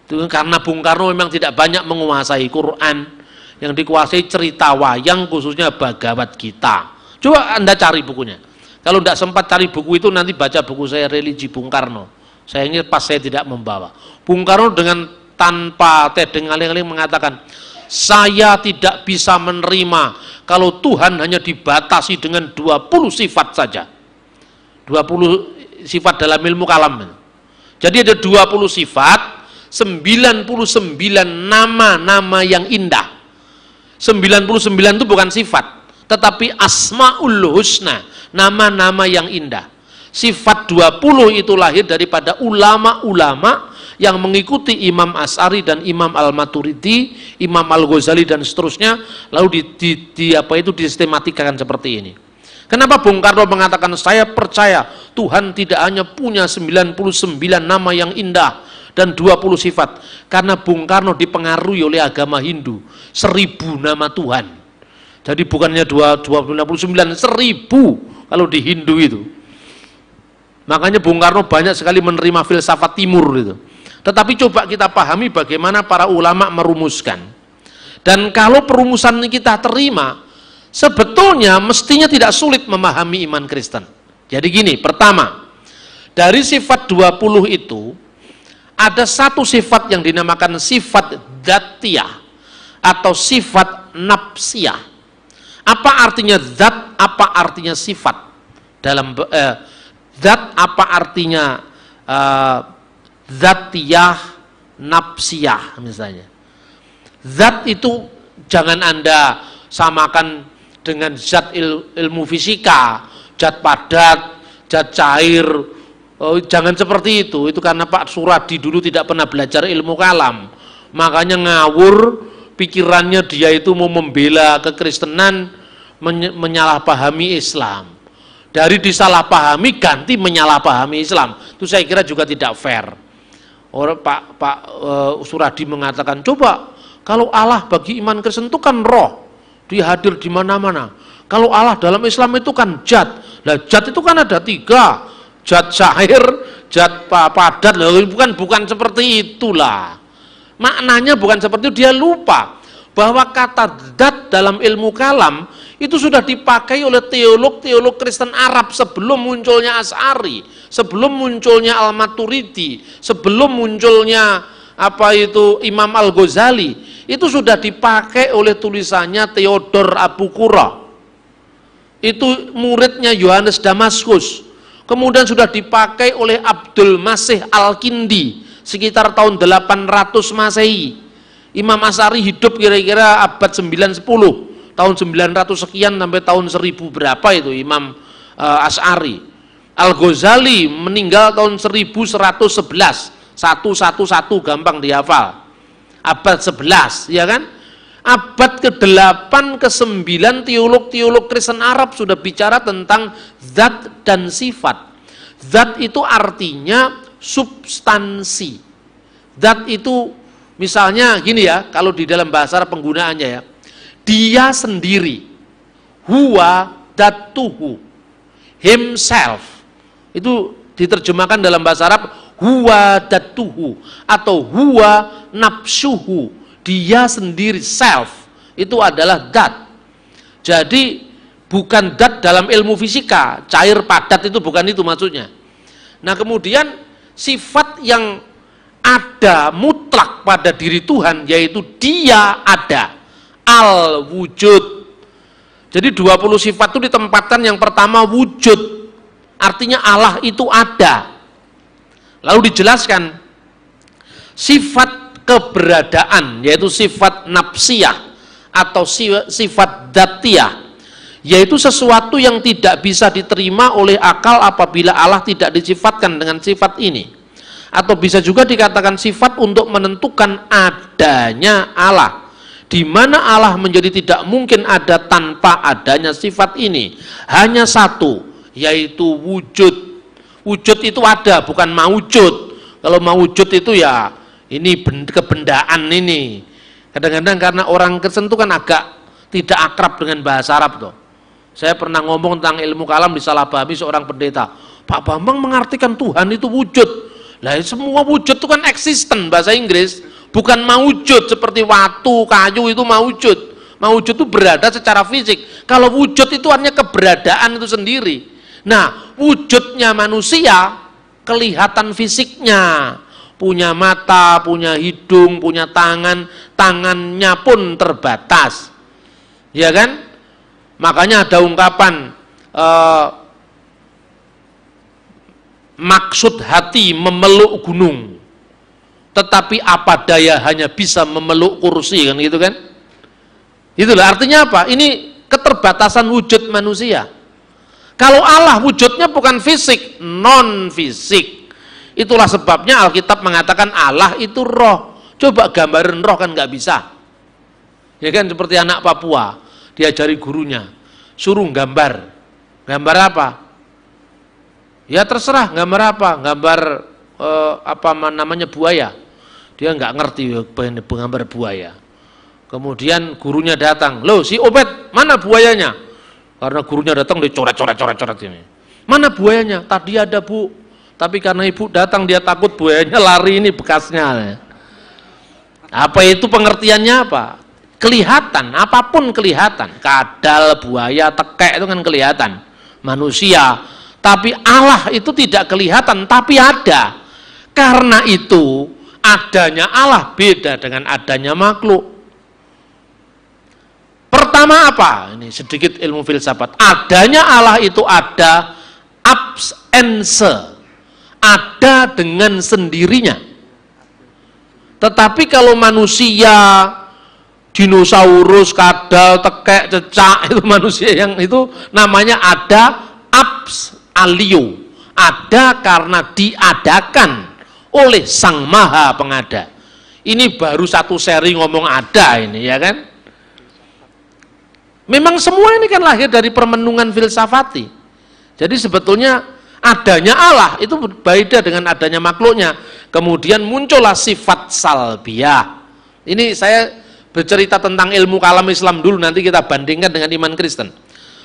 Itu karena Bung Karno memang tidak banyak menguasai Quran, yang dikuasai cerita wayang, khususnya Bhagavad Gita. Coba Anda cari bukunya. Kalau tidak sempat cari buku itu, nanti baca buku saya, Religi Bung Karno. Saya ingat pas saya tidak membawa. Bung Karno dengan tanpa tedeng aling-aling mengatakan, saya tidak bisa menerima kalau Tuhan hanya dibatasi dengan 20 sifat saja. 20 sifat dalam ilmu kalam. Jadi ada 20 sifat, 99 nama-nama yang indah. 99 itu bukan sifat, tetapi asmaul husna, nama-nama yang indah. Sifat 20 itu lahir daripada ulama-ulama yang mengikuti Imam Asy'ari dan Imam Al-Maturidi, Imam Al-Ghazali dan seterusnya, lalu disistematikan seperti ini. Kenapa Bung Karno mengatakan saya percaya Tuhan tidak hanya punya 99 nama yang indah dan 20 sifat, karena Bung Karno dipengaruhi oleh agama Hindu, 1000 nama Tuhan. Jadi bukannya 99, 1000 kalau di Hindu itu. Makanya Bung Karno banyak sekali menerima filsafat timur itu. Tetapi coba kita pahami bagaimana para ulama merumuskan. Dan kalau perumusan ini kita terima, sebetulnya mestinya tidak sulit memahami iman Kristen. Jadi gini, pertama, dari sifat 20 itu, ada satu sifat yang dinamakan sifat dzatiyah atau sifat nafsiyah. Apa artinya zat, apa artinya sifat? Dalam zat apa artinya dzatiyah, nafsiyah misalnya. Zat itu jangan Anda samakan dengan zat ilmu fisika, zat padat, zat cair. Jangan seperti itu karena Pak Suradi dulu tidak pernah belajar ilmu kalam, makanya ngawur pikirannya. Dia itu mau membela kekristenan, menyalahpahami Islam. Dari disalahpahami ganti menyalahpahami Islam, itu saya kira juga tidak fair. Orang Pak Suradi mengatakan, coba kalau Allah bagi iman Kristen itu kan roh, dia hadir di mana-mana. Kalau Allah dalam Islam itu kan zat. Nah, zat itu kan ada 3, zat syair, zat padat. Bukan seperti itulah. Maknanya bukan seperti itu. Dia lupa bahwa kata zat dalam ilmu kalam itu sudah dipakai oleh teolog-teolog Kristen Arab sebelum munculnya Asy'ari, sebelum munculnya Al-Maturidi, sebelum munculnya Imam Al-Ghazali. Itu sudah dipakai oleh tulisannya Theodor Abu Qurra. Itu muridnya Yohanes Damaskus. Kemudian sudah dipakai oleh Abdul Masih Al-Kindi sekitar tahun 800 Masehi. Imam Asy'ari hidup kira-kira abad 9-10, tahun 900 sekian sampai tahun 1000 berapa itu Imam Asy'ari. Al-Ghazali meninggal tahun 1111, 111 gampang dihafal. Abad 11, ya kan? Abad ke-8, ke-9 teolog-teolog Kristen Arab sudah bicara tentang zat dan sifat. Zat itu artinya substansi. Zat itu misalnya gini ya, kalau di dalam bahasa Arab penggunaannya ya, dia sendiri, huwa datuhu, himself. Itu diterjemahkan dalam bahasa Arab huwa datuhu atau huwa nafsuhu, dia sendiri, self. Itu adalah dat. Jadi bukan dat dalam ilmu fisika, cair padat itu bukan itu maksudnya. Nah, kemudian sifat yang ada mutlak pada diri Tuhan yaitu dia ada, al-wujud. Jadi 20 sifat itu ditempatkan, yang pertama wujud, artinya Allah itu ada. Lalu dijelaskan sifat keberadaan yaitu sifat nafsiyah atau sifat dzatiyah, yaitu sesuatu yang tidak bisa diterima oleh akal apabila Allah tidak disifatkan dengan sifat ini. Atau bisa juga dikatakan sifat untuk menentukan adanya Allah, di mana Allah menjadi tidak mungkin ada tanpa adanya sifat ini. Hanya satu, yaitu wujud. Wujud itu ada, bukan mawujud. Kalau mawujud itu ya ini kebendaan ini. Kadang-kadang karena orang Kristen itu kan agak tidak akrab dengan bahasa Arab tuh. Saya pernah ngomong tentang ilmu kalam, disalahpahami seorang pendeta. Pak Bambang mengartikan Tuhan itu wujud. Lah semua wujud itu kan eksisten bahasa Inggris, bukan mawujud seperti watu, kayu itu mawujud. Mawujud itu berada secara fisik. Kalau wujud itu artinya keberadaan itu sendiri. Nah, wujudnya manusia kelihatan fisiknya, punya mata, punya hidung, punya tangan, tangannya pun terbatas, ya kan? Makanya ada ungkapan maksud hati memeluk gunung, tetapi apa daya hanya bisa memeluk kursi, kan gitu kan? Itulah artinya apa? Ini keterbatasan wujud manusia. Kalau Allah wujudnya bukan fisik, non fisik. Itulah sebabnya Alkitab mengatakan Allah itu roh. Coba gambarin roh kan nggak bisa. Ya kan, seperti anak Papua, diajari gurunya, suruh gambar. Gambar apa? Ya terserah, gambar apa? Gambar apa namanya, buaya. Dia nggak ngerti gambar buaya. Kemudian gurunya datang, loh si Obed, mana buayanya? Karena gurunya datang, dia coret ini. Mana buayanya? Tadi ada bu, tapi karena ibu datang dia takut buayanya lari, ini bekasnya. Apa itu pengertiannya apa? Kelihatan, apapun kelihatan. Kadal, buaya, tekek itu kan kelihatan. Manusia, tapi Allah itu tidak kelihatan, tapi ada. Karena itu adanya Allah beda dengan adanya makhluk. Pertama apa? Ini sedikit ilmu filsafat. Adanya Allah itu ada absense, ada dengan sendirinya. Tetapi kalau manusia, dinosaurus, kadal, tekek, cecak, itu manusia yang itu namanya ada abs alio, ada karena diadakan oleh Sang Maha Pengada. Ini baru satu seri ngomong ada ini, ya kan? Memang semua ini kan lahir dari permenungan filsafati. Jadi sebetulnya adanya Allah itu berbeda dengan adanya makhluknya. Kemudian muncullah sifat salbiyah. Ini saya bercerita tentang ilmu kalam Islam dulu, nanti kita bandingkan dengan iman Kristen.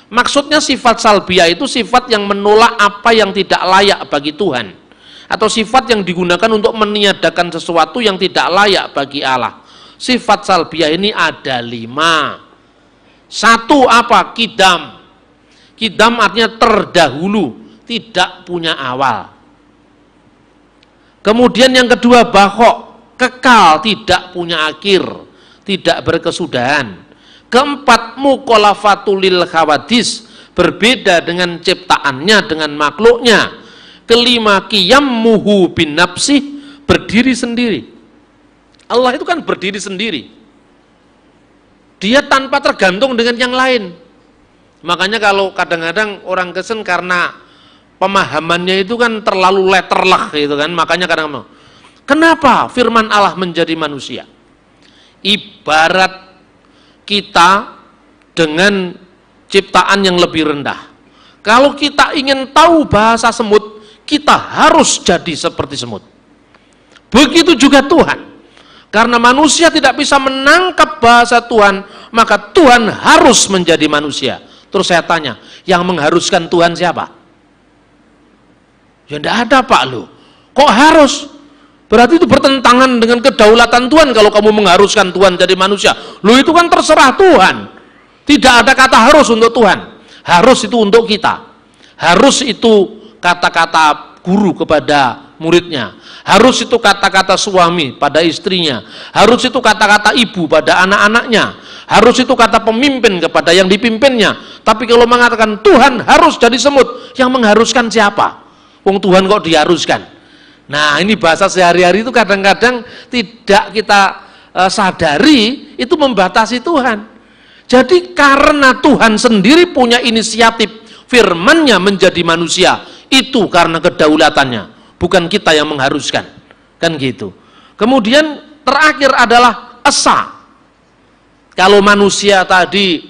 Maksudnya sifat salbiyah itu sifat yang menolak apa yang tidak layak bagi Tuhan, atau sifat yang digunakan untuk meniadakan sesuatu yang tidak layak bagi Allah. Sifat salbiyah ini ada 5. Satu apa? Kidam. Kidam artinya terdahulu, tidak punya awal. Kemudian yang kedua bakhok, kekal, tidak punya akhir, tidak berkesudahan. Keempat mukhalafatulil khawadis, berbeda dengan ciptaannya, dengan makhluknya. Kelima qiyammuhu bin nafsih, berdiri sendiri. Allah itu kan berdiri sendiri. Dia tanpa tergantung dengan yang lain. Makanya kalau kadang-kadang orang Kristen karena pemahamannya itu kan terlalu letterlah gitu kan, makanya kadang-kadang, kenapa firman Allah menjadi manusia? Ibarat kita dengan ciptaan yang lebih rendah. Kalau kita ingin tahu bahasa semut, kita harus jadi seperti semut. Begitu juga Tuhan. Karena manusia tidak bisa menangkap bahasa Tuhan, maka Tuhan harus menjadi manusia. Terus saya tanya, yang mengharuskan Tuhan siapa? Ya tidak ada Pak lo. Kok harus? Berarti itu bertentangan dengan kedaulatan Tuhan kalau kamu mengharuskan Tuhan jadi manusia. Lo itu kan terserah Tuhan. Tidak ada kata harus untuk Tuhan. Harus itu untuk kita. Harus itu kata-kata guru kepada muridnya. Harus itu kata-kata suami pada istrinya. Harus itu kata-kata ibu pada anak-anaknya. Harus itu kata pemimpin kepada yang dipimpinnya. Tapi kalau mengatakan Tuhan harus jadi semut, yang mengharuskan siapa? Wong Tuhan kok diharuskan? Nah, ini bahasa sehari-hari itu kadang-kadang tidak kita sadari, itu membatasi Tuhan. Jadi karena Tuhan sendiri punya inisiatif, firman-Nya menjadi manusia, itu karena kedaulatannya, bukan kita yang mengharuskan, kan gitu. Kemudian terakhir adalah esa. Kalau manusia tadi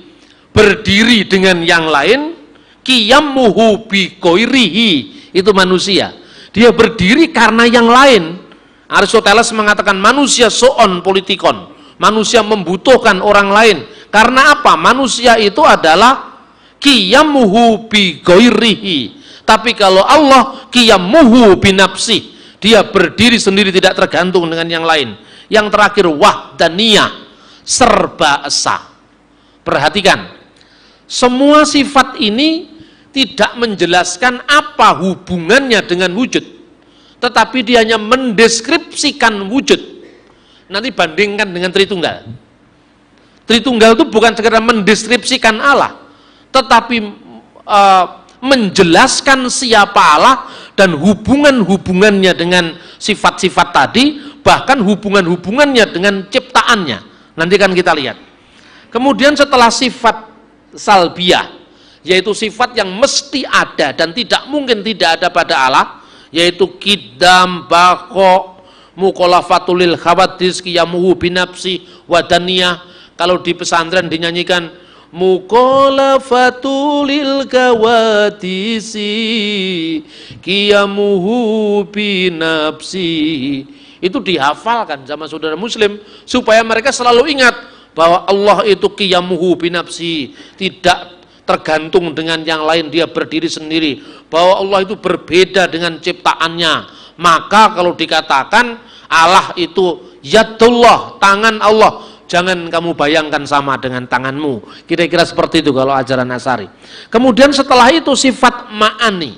berdiri dengan yang lain, qiyammuhu bi ghairihi, itu manusia. Dia berdiri karena yang lain. Aristoteles mengatakan manusia soon politikon, manusia membutuhkan orang lain. Karena apa? Manusia itu adalah qiyammuhu bi ghairihi. Tapi kalau Allah qiyammuhu bi nafsi, dia berdiri sendiri tidak tergantung dengan yang lain. Yang terakhir wahdaniyah, serba esa. Perhatikan, semua sifat ini tidak menjelaskan apa hubungannya dengan wujud, tetapi dia hanya mendeskripsikan wujud. Nanti bandingkan dengan Tritunggal. Tritunggal itu bukan sekedar mendeskripsikan Allah, tetapi menjelaskan siapa Allah dan hubungan-hubungannya dengan sifat-sifat tadi, bahkan hubungan-hubungannya dengan ciptaannya. Nanti kan kita lihat. Kemudian setelah sifat salbiyah, yaitu sifat yang mesti ada dan tidak mungkin tidak ada pada Allah, yaitu qidam, baqo, mukhalafatul lil khawadis, qiyamuhu binafsi wadaniyah. Kalau di pesantren dinyanyikan mukhalafatul lil khawadisi qiyamuhu binafsi, itu dihafalkan sama saudara muslim supaya mereka selalu ingat bahwa Allah itu qiyamuhu binafsi, tidak tergantung dengan yang lain, dia berdiri sendiri, bahwa Allah itu berbeda dengan ciptaannya. Maka kalau dikatakan Allah itu yadullah, tangan Allah, jangan kamu bayangkan sama dengan tanganmu. Kira-kira seperti itu kalau ajaran Asy'ari. Kemudian setelah itu sifat ma'ani.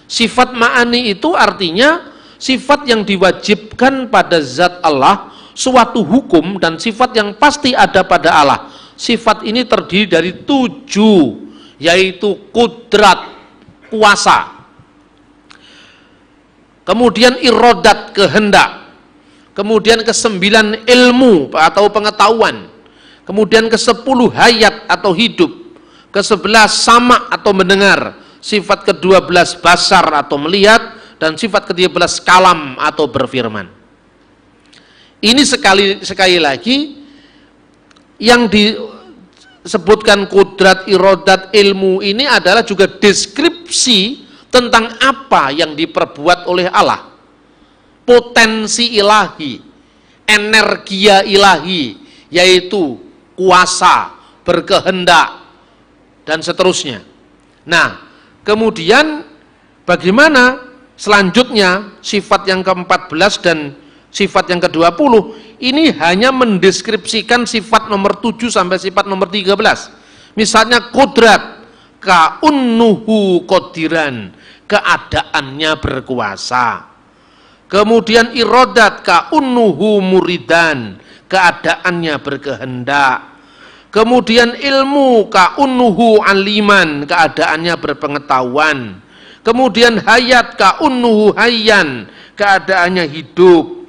Sifat ma'ani itu artinya sifat yang diwajibkan pada zat Allah, suatu hukum dan sifat yang pasti ada pada Allah. Sifat ini terdiri dari 7, yaitu kudrat, kuasa. Kemudian irodat, kehendak. Kemudian ke-9 ilmu atau pengetahuan. Kemudian ke-10 hayat atau hidup. Ke-11 sama atau mendengar. Sifat ke-12 basar atau melihat. Dan sifat ke-13 kalam atau berfirman. Ini sekali lagi yang disebutkan kudrat, irodat, ilmu ini adalah juga deskripsi tentang apa yang diperbuat oleh Allah. Potensi ilahi, energia ilahi, yaitu kuasa, berkehendak, dan seterusnya. Nah, kemudian bagaimana selanjutnya sifat yang ke-14 dan sifat yang ke-20? Ini hanya mendeskripsikan sifat nomor 7 sampai sifat nomor 13. Misalnya kudrat, ka'unnuhu qadiran, keadaannya berkuasa. Kemudian irodat, ka'unnuhu muridan, keadaannya berkehendak. Kemudian ilmu, ka'unnuhu aliman, keadaannya berpengetahuan. Kemudian hayat, ka'unnuhu hayyan, keadaannya hidup.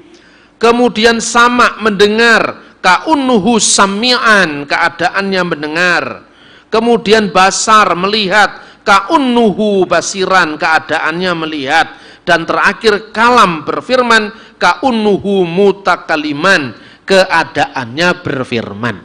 Kemudian sama, mendengar, ka'unnuhu sami'an, keadaannya mendengar. Kemudian basar, melihat, ka'unnuhu basiran, keadaannya melihat. Dan terakhir kalam, berfirman, ka'unnuhu mutakaliman, keadaannya berfirman.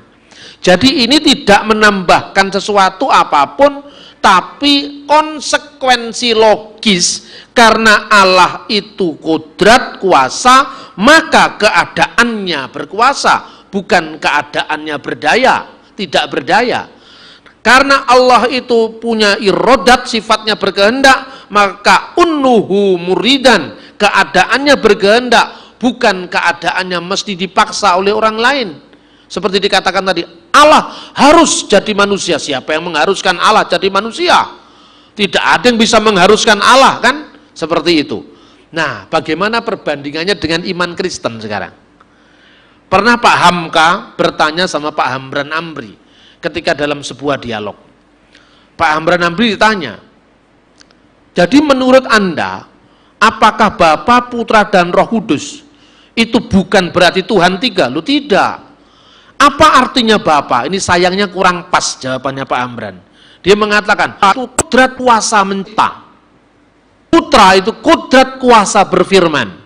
Jadi ini tidak menambahkan sesuatu apapun, tapi konsekuensi logis. Karena Allah itu kudrat, kuasa, maka keadaannya berkuasa, bukan keadaannya berdaya, tidak berdaya. Karena Allah itu punya irodat, sifatnya berkehendak, maka unnuhu muridan, keadaannya berkehendak, bukan keadaannya mesti dipaksa oleh orang lain. Seperti dikatakan tadi, Allah harus jadi manusia. Siapa yang mengharuskan Allah jadi manusia? Tidak ada yang bisa mengharuskan Allah, kan? Seperti itu. Nah, bagaimana perbandingannya dengan iman Kristen sekarang? Pernah Pak Hamka bertanya sama Pak Hamran Amri ketika dalam sebuah dialog. Pak Hamran Amri ditanya, jadi menurut Anda, apakah Bapa, Putra, dan Roh Kudus itu bukan berarti Tuhan tiga? Lu tidak. Apa artinya Bapa? Ini sayangnya kurang pas jawabannya Pak Hamran. Dia mengatakan, kudrat kuasa mencipta. Putra itu kudrat kuasa berfirman.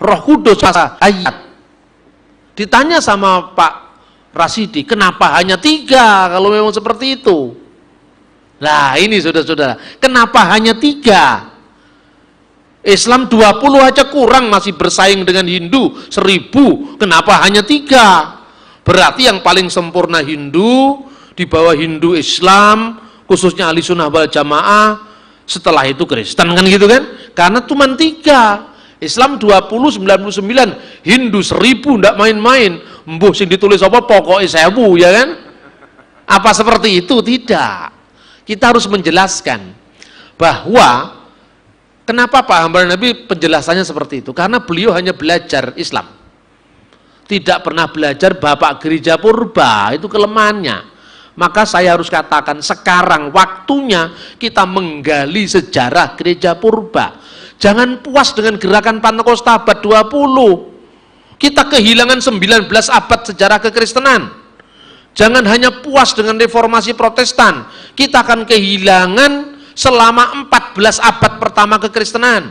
Roh Kudus kuasa hayat. Ditanya sama Pak Rasidi, kenapa hanya 3 kalau memang seperti itu? Nah ini saudara-saudara, kenapa hanya 3? Islam 20 aja kurang, masih bersaing dengan Hindu 1000, kenapa hanya 3? Berarti yang paling sempurna Hindu, di bawah Hindu Islam, khususnya Ahli Sunnah wal Jamaah, setelah itu Kristen, kan gitu kan? Karena cuma 3. Islam 20, 99, Hindu 1000, ndak main-main. Mbuh sing ditulis apa pokoknya 1000, ya kan? Apa seperti itu? Tidak. kita harus menjelaskan bahwa kenapa Pak hamba Nabi penjelasannya seperti itu? Karena beliau hanya belajar Islam. Tidak pernah belajar Bapak gereja purba, itu kelemahannya. Maka saya harus katakan sekarang waktunya kita menggali sejarah gereja purba. Jangan puas dengan gerakan Pentakosta abad 20. Kita kehilangan 19 abad sejarah kekristenan. Jangan hanya puas dengan reformasi Protestan. Kita akan kehilangan selama 14 abad pertama kekristenan.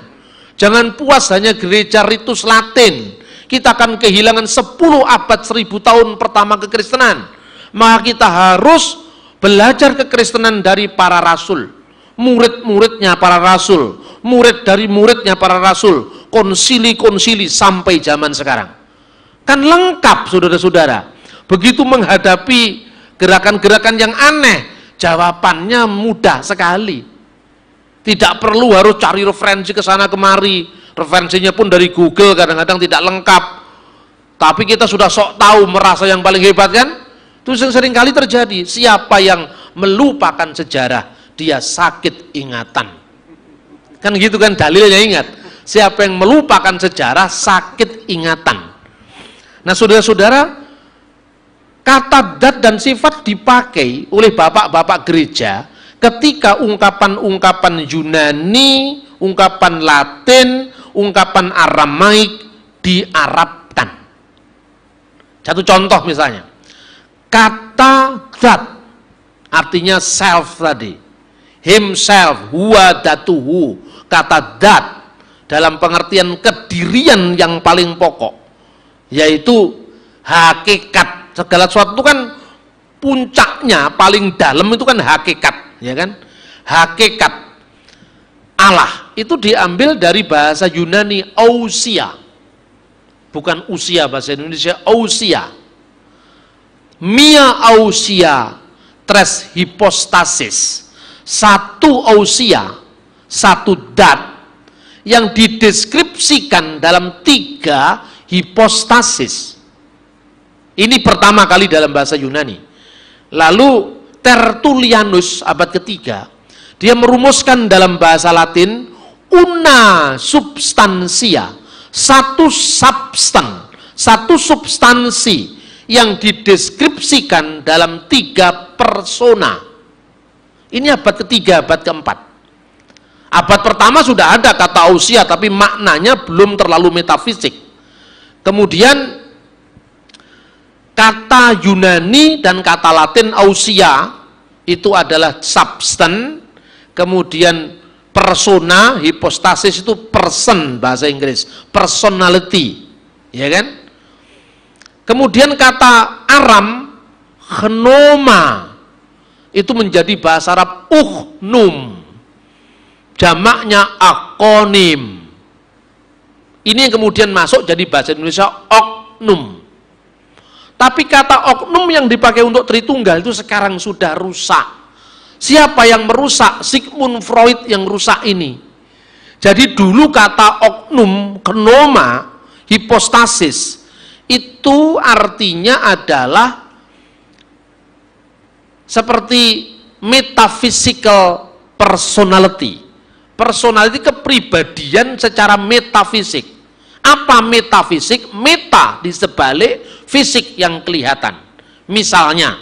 Jangan puas hanya gereja ritus Latin. Kita akan kehilangan 10 abad 1000 tahun pertama kekristenan. Maka kita harus belajar kekristenan dari para rasul, murid-muridnya para rasul, murid dari muridnya para rasul, konsili-konsili sampai zaman sekarang. Kan lengkap saudara-saudara. Begitu menghadapi gerakan-gerakan yang aneh, jawabannya mudah sekali. Tidak perlu harus cari referensi ke sana kemari. Referensinya pun dari Google kadang-kadang tidak lengkap. Tapi kita sudah sok tahu, merasa yang paling hebat kan? Itu sering kali terjadi. Siapa yang melupakan sejarah, dia sakit ingatan. Kan gitu kan dalilnya, ingat. Siapa yang melupakan sejarah, sakit ingatan. Nah saudara-saudara, kata dat dan sifat dipakai oleh bapak-bapak gereja ketika ungkapan-ungkapan Yunani, ungkapan Latin, ungkapan Aramaik diarabkan. Satu contoh misalnya, kata that artinya self tadi, himself, huwa datuhu, kata that dalam pengertian kedirian yang paling pokok, yaitu hakikat. Segala sesuatu itu kan puncaknya paling dalam itu kan hakikat, ya kan? Hakikat Allah itu diambil dari bahasa Yunani ousia, bukan usia bahasa Indonesia, ousia. Mia ousia tres hipostasis, satu ousia, satu dat yang dideskripsikan dalam 3 hipostasis. Ini pertama kali dalam bahasa Yunani. Lalu Tertullianus abad ketiga, dia merumuskan dalam bahasa Latin una substantia, satu substansi yang dideskripsikan dalam 3 persona. Ini abad ketiga, abad keempat. Abad pertama sudah ada kata ousia, tapi maknanya belum terlalu metafisik. Kemudian kata Yunani dan kata Latin ousia itu adalah substance, kemudian persona, hipostasis itu person bahasa Inggris, personality, ya kan? Kemudian kata Aram gnoma itu menjadi bahasa Arab ukhnum, jamaknya akonim. Ini yang kemudian masuk jadi bahasa Indonesia oknum. Tapi kata oknum yang dipakai untuk Tritunggal itu sekarang sudah rusak. Siapa yang merusak? Sigmund Freud yang rusak ini. Jadi dulu kata oknum, gnoma, hipostasis, itu artinya adalah seperti metaphysical personality. Personality kepribadian secara metafisik. Apa metafisik? Meta di sebalik fisik yang kelihatan. Misalnya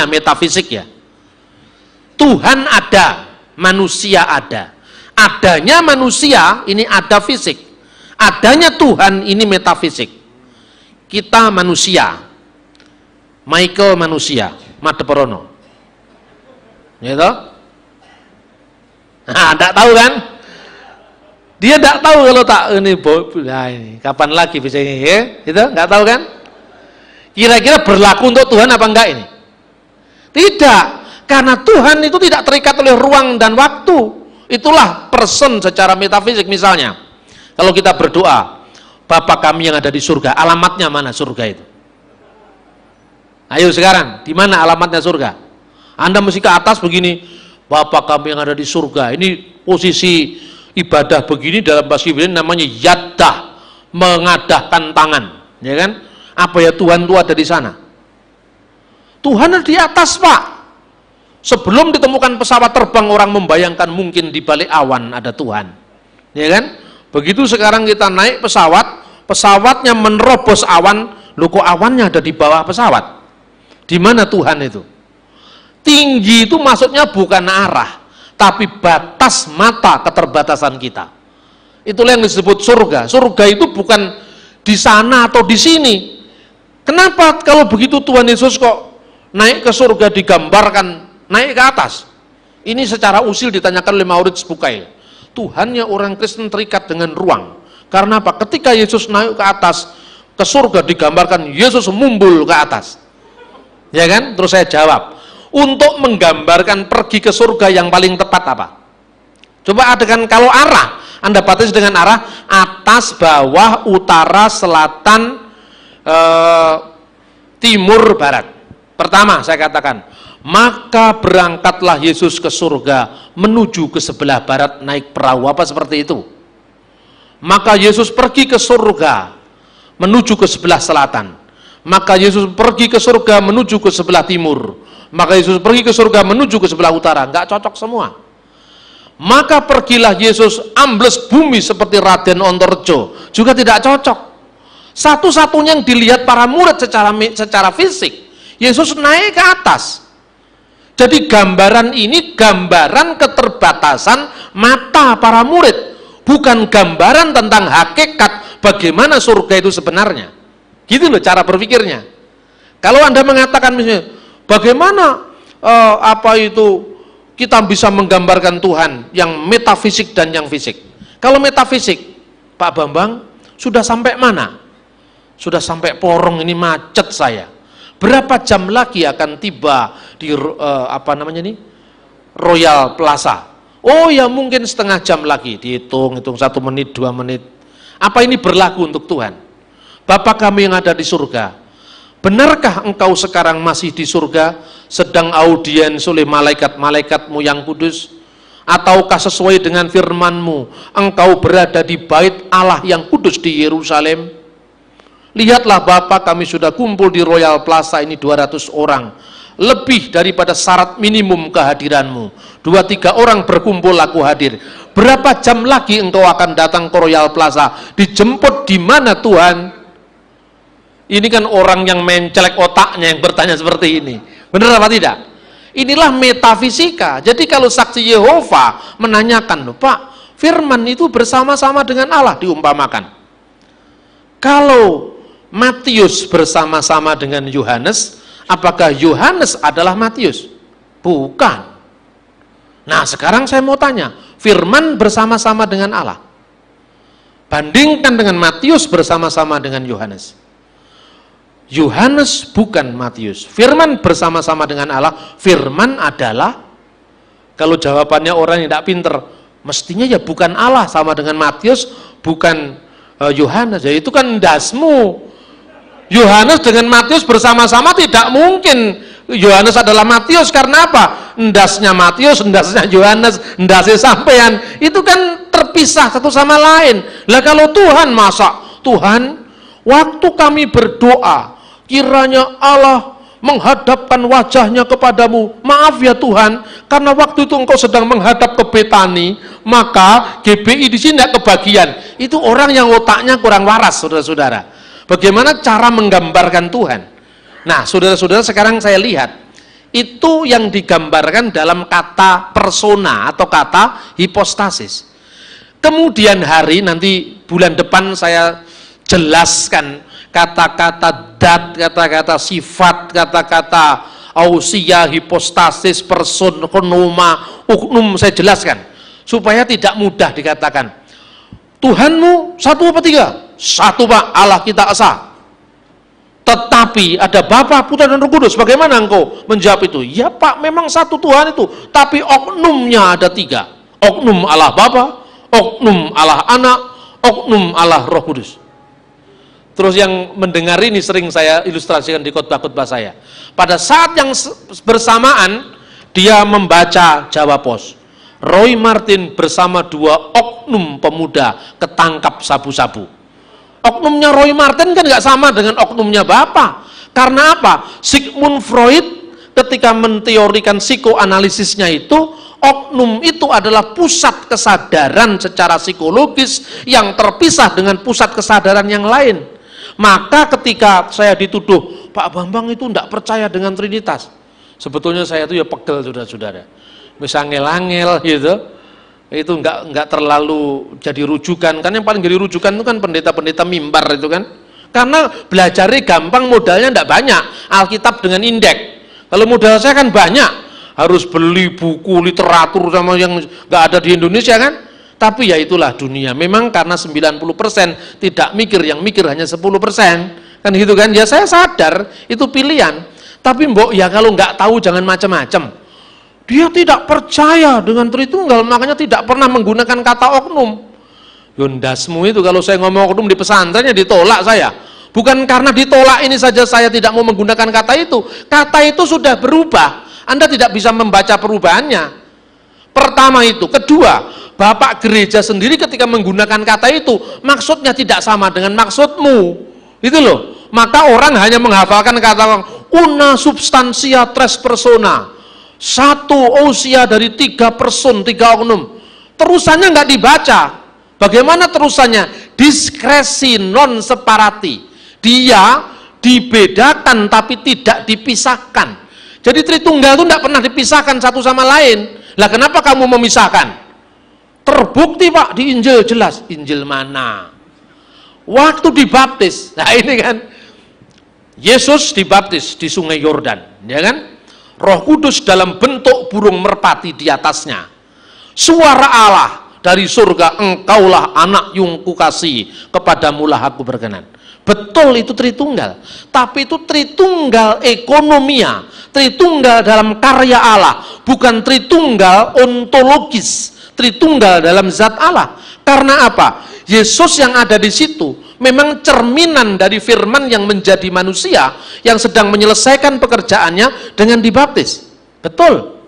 metafisik ya. Tuhan ada, manusia ada. Adanya manusia ini ada fisik. Adanya Tuhan ini metafisik. Kita manusia. Michael manusia, Madeporono. Gitu? Nah, enggak tahu kan? Dia enggak tahu kalau tak ini, nah ini kapan lagi bisa ini ya? Gitu? Enggak tahu kan? Kira-kira berlaku untuk Tuhan apa enggak ini? Tidak. Karena Tuhan itu tidak terikat oleh ruang dan waktu. Itulah person secara metafisik. Misalnya, kalau kita berdoa, Bapa kami yang ada di surga, alamatnya mana surga itu? Ayo sekarang, di mana alamatnya surga? Anda mesti ke atas begini, Bapa kami yang ada di surga. Ini posisi ibadah begini dalam bahasa Ibrani namanya yadah, mengadahkan tangan, ya kan? Apa ya Tuhan itu ada di sana? Tuhan ada di atas, Pak. Sebelum ditemukan pesawat terbang, orang membayangkan mungkin di balik awan ada Tuhan. Ya kan? Begitu sekarang kita naik pesawat, pesawatnya menerobos awan, loh kok awannya ada di bawah pesawat? Di mana Tuhan itu? Tinggi itu maksudnya bukan arah, tapi batas mata keterbatasan kita. Itulah yang disebut surga. Surga itu bukan di sana atau di sini. Kenapa kalau begitu Tuhan Yesus kok naik ke surga digambarkan naik ke atas? Ini secara usil ditanyakan oleh Maurits Bucaille. Tuhannya orang Kristen terikat dengan ruang. Karena apa? Ketika Yesus naik ke atas, ke surga digambarkan Yesus mumbul ke atas. Ya kan? Terus saya jawab, untuk menggambarkan pergi ke surga yang paling tepat apa? Coba adegan kalau arah, Anda batasi dengan arah atas, bawah, utara, selatan, timur, barat. Pertama saya katakan, maka berangkatlah Yesus ke surga menuju ke sebelah barat naik perahu. Apa seperti itu? Maka Yesus pergi ke surga menuju ke sebelah selatan. Maka Yesus pergi ke surga menuju ke sebelah timur. Maka Yesus pergi ke surga menuju ke sebelah utara. Enggak cocok semua. Maka pergilah Yesus ambles bumi seperti Raden Ontorjo. Juga tidak cocok. Satu-satunya yang dilihat para murid secara fisik, Yesus naik ke atas. Jadi gambaran ini gambaran keterbatasan mata para murid, bukan gambaran tentang hakikat bagaimana surga itu sebenarnya. Gitu loh cara berpikirnya. Kalau Anda mengatakan misalnya, bagaimana kita bisa menggambarkan Tuhan yang metafisik dan yang fisik. Kalau metafisik, Pak Bambang, sudah sampai mana? Sudah sampai Porong, ini macet saya. Berapa jam lagi akan tiba di Royal Plaza? Oh ya mungkin setengah jam lagi. Dihitung 1 menit, 2 menit. Apa ini berlaku untuk Tuhan? Bapa kami yang ada di surga, benarkah engkau sekarang masih di surga, sedang audiens oleh malaikat-malaikatmu yang kudus? Ataukah sesuai dengan firman-Mu, engkau berada di bait Allah yang kudus di Yerusalem? Lihatlah Bapa, kami sudah kumpul di Royal Plaza ini 200 orang. Lebih daripada syarat minimum kehadiran-Mu. 2-3 orang berkumpul aku hadir. Berapa jam lagi engkau akan datang ke Royal Plaza? Dijemput di mana Tuhan? Ini kan orang yang mencelek otaknya yang bertanya seperti ini. Benar apa tidak? Inilah metafisika. Jadi kalau saksi Yehova menanyakan, Pak, firman itu bersama-sama dengan Allah diumpamakan. Kalau Matius bersama-sama dengan Yohanes, apakah Yohanes adalah Matius? Bukan. Nah sekarang saya mau tanya, firman bersama-sama dengan Allah, bandingkan dengan Matius bersama-sama dengan Yohanes. Yohanes bukan Matius. Firman bersama-sama dengan Allah. Firman adalah, kalau jawabannya orang yang tidak pinter, mestinya ya bukan Allah sama dengan Matius, bukan Yohanes. Ya itu kan ndasmu. Yohanes dengan Matius bersama-sama tidak mungkin. Yohanes adalah Matius karena apa? Ndasnya Matius, ndasnya Yohanes, ndasnya sampean. Itu kan terpisah satu sama lain. Lah kalau Tuhan, masa Tuhan, waktu kami berdoa, kiranya Allah menghadapkan wajahnya kepadamu. Maaf ya Tuhan, karena waktu itu engkau sedang menghadap ke Betani, maka GBI di sini tidak kebagian. Itu orang yang otaknya kurang waras, saudara-saudara. Bagaimana cara menggambarkan Tuhan? Nah, saudara-saudara, sekarang saya lihat itu yang digambarkan dalam kata persona atau kata hipostasis. Kemudian hari nanti bulan depan saya jelaskan kata-kata dat, kata-kata sifat, kata-kata ausia, hipostasis, person, konoma, uknum, saya jelaskan supaya tidak mudah dikatakan Tuhanmu satu apa tiga? Satu Pak, Allah kita esa. Tetapi ada Bapa, Putra dan Roh Kudus. Bagaimana engkau menjawab itu? Ya Pak, memang satu Tuhan itu, tapi oknumnya ada 3. Oknum Allah Bapa, oknum Allah Anak, oknum Allah Roh Kudus. Terus yang mendengar ini sering saya ilustrasikan di khotbah-khotbah saya. Pada saat yang bersamaan dia membaca Jawa Pos. Roy Martin bersama 2 oknum pemuda ketangkap sabu-sabu. Oknumnya Roy Martin kan nggak sama dengan oknumnya Bapak. Karena apa? Sigmund Freud ketika menteorikan psikoanalisisnya itu, oknum itu adalah pusat kesadaran secara psikologis yang terpisah dengan pusat kesadaran yang lain. Maka ketika saya dituduh, Pak Bambang itu tidak percaya dengan Trinitas, sebetulnya saya itu ya pegel, saudara-saudara. Bisa ngel-ngel gitu, itu enggak terlalu jadi rujukan. Kan yang paling jadi rujukan itu kan pendeta-pendeta mimbar itu kan. Karena belajarnya gampang, modalnya enggak banyak. Alkitab dengan indeks. Kalau modal saya kan banyak, harus beli buku literatur sama yang enggak ada di Indonesia kan. Tapi ya itulah dunia. Memang karena 90% tidak mikir, yang mikir hanya 10%. Kan gitu kan. Ya saya sadar itu pilihan. Tapi mbok ya kalau enggak tahu jangan macam-macam. Dia tidak percaya dengan Tritunggal, makanya tidak pernah menggunakan kata oknum. Yondasmu itu kalau saya ngomong oknum di pesantrennya ditolak saya. Bukan karena ditolak ini saja saya tidak mau menggunakan kata itu. Kata itu sudah berubah. Anda tidak bisa membaca perubahannya. Pertama itu. Kedua, Bapak gereja sendiri ketika menggunakan kata itu, maksudnya tidak sama dengan maksudmu. Itu loh. Maka orang hanya menghafalkan kata una substantia tres persona. Satu ousia dari 3 person, 3 oknum. Terusannya nggak dibaca. Bagaimana terusannya? Diskresi non separati. Dia dibedakan tapi tidak dipisahkan. Jadi Tritunggal itu nggak pernah dipisahkan satu sama lain. Lah kenapa kamu memisahkan? Terbukti Pak di Injil jelas. Injil mana? Waktu dibaptis. Nah ini kan Yesus dibaptis di Sungai Yordan, ya kan? Roh Kudus dalam bentuk burung merpati di atasnya. Suara Allah dari surga, engkaulah anak yang kukasihi, kepadamulah aku berkenan. Betul itu Tritunggal. Tapi itu Tritunggal ekonomia, Tritunggal dalam karya Allah, bukan Tritunggal ontologis, Tritunggal dalam zat Allah. Karena apa? Yesus yang ada di situ memang cerminan dari firman yang menjadi manusia yang sedang menyelesaikan pekerjaannya dengan dibaptis. Betul.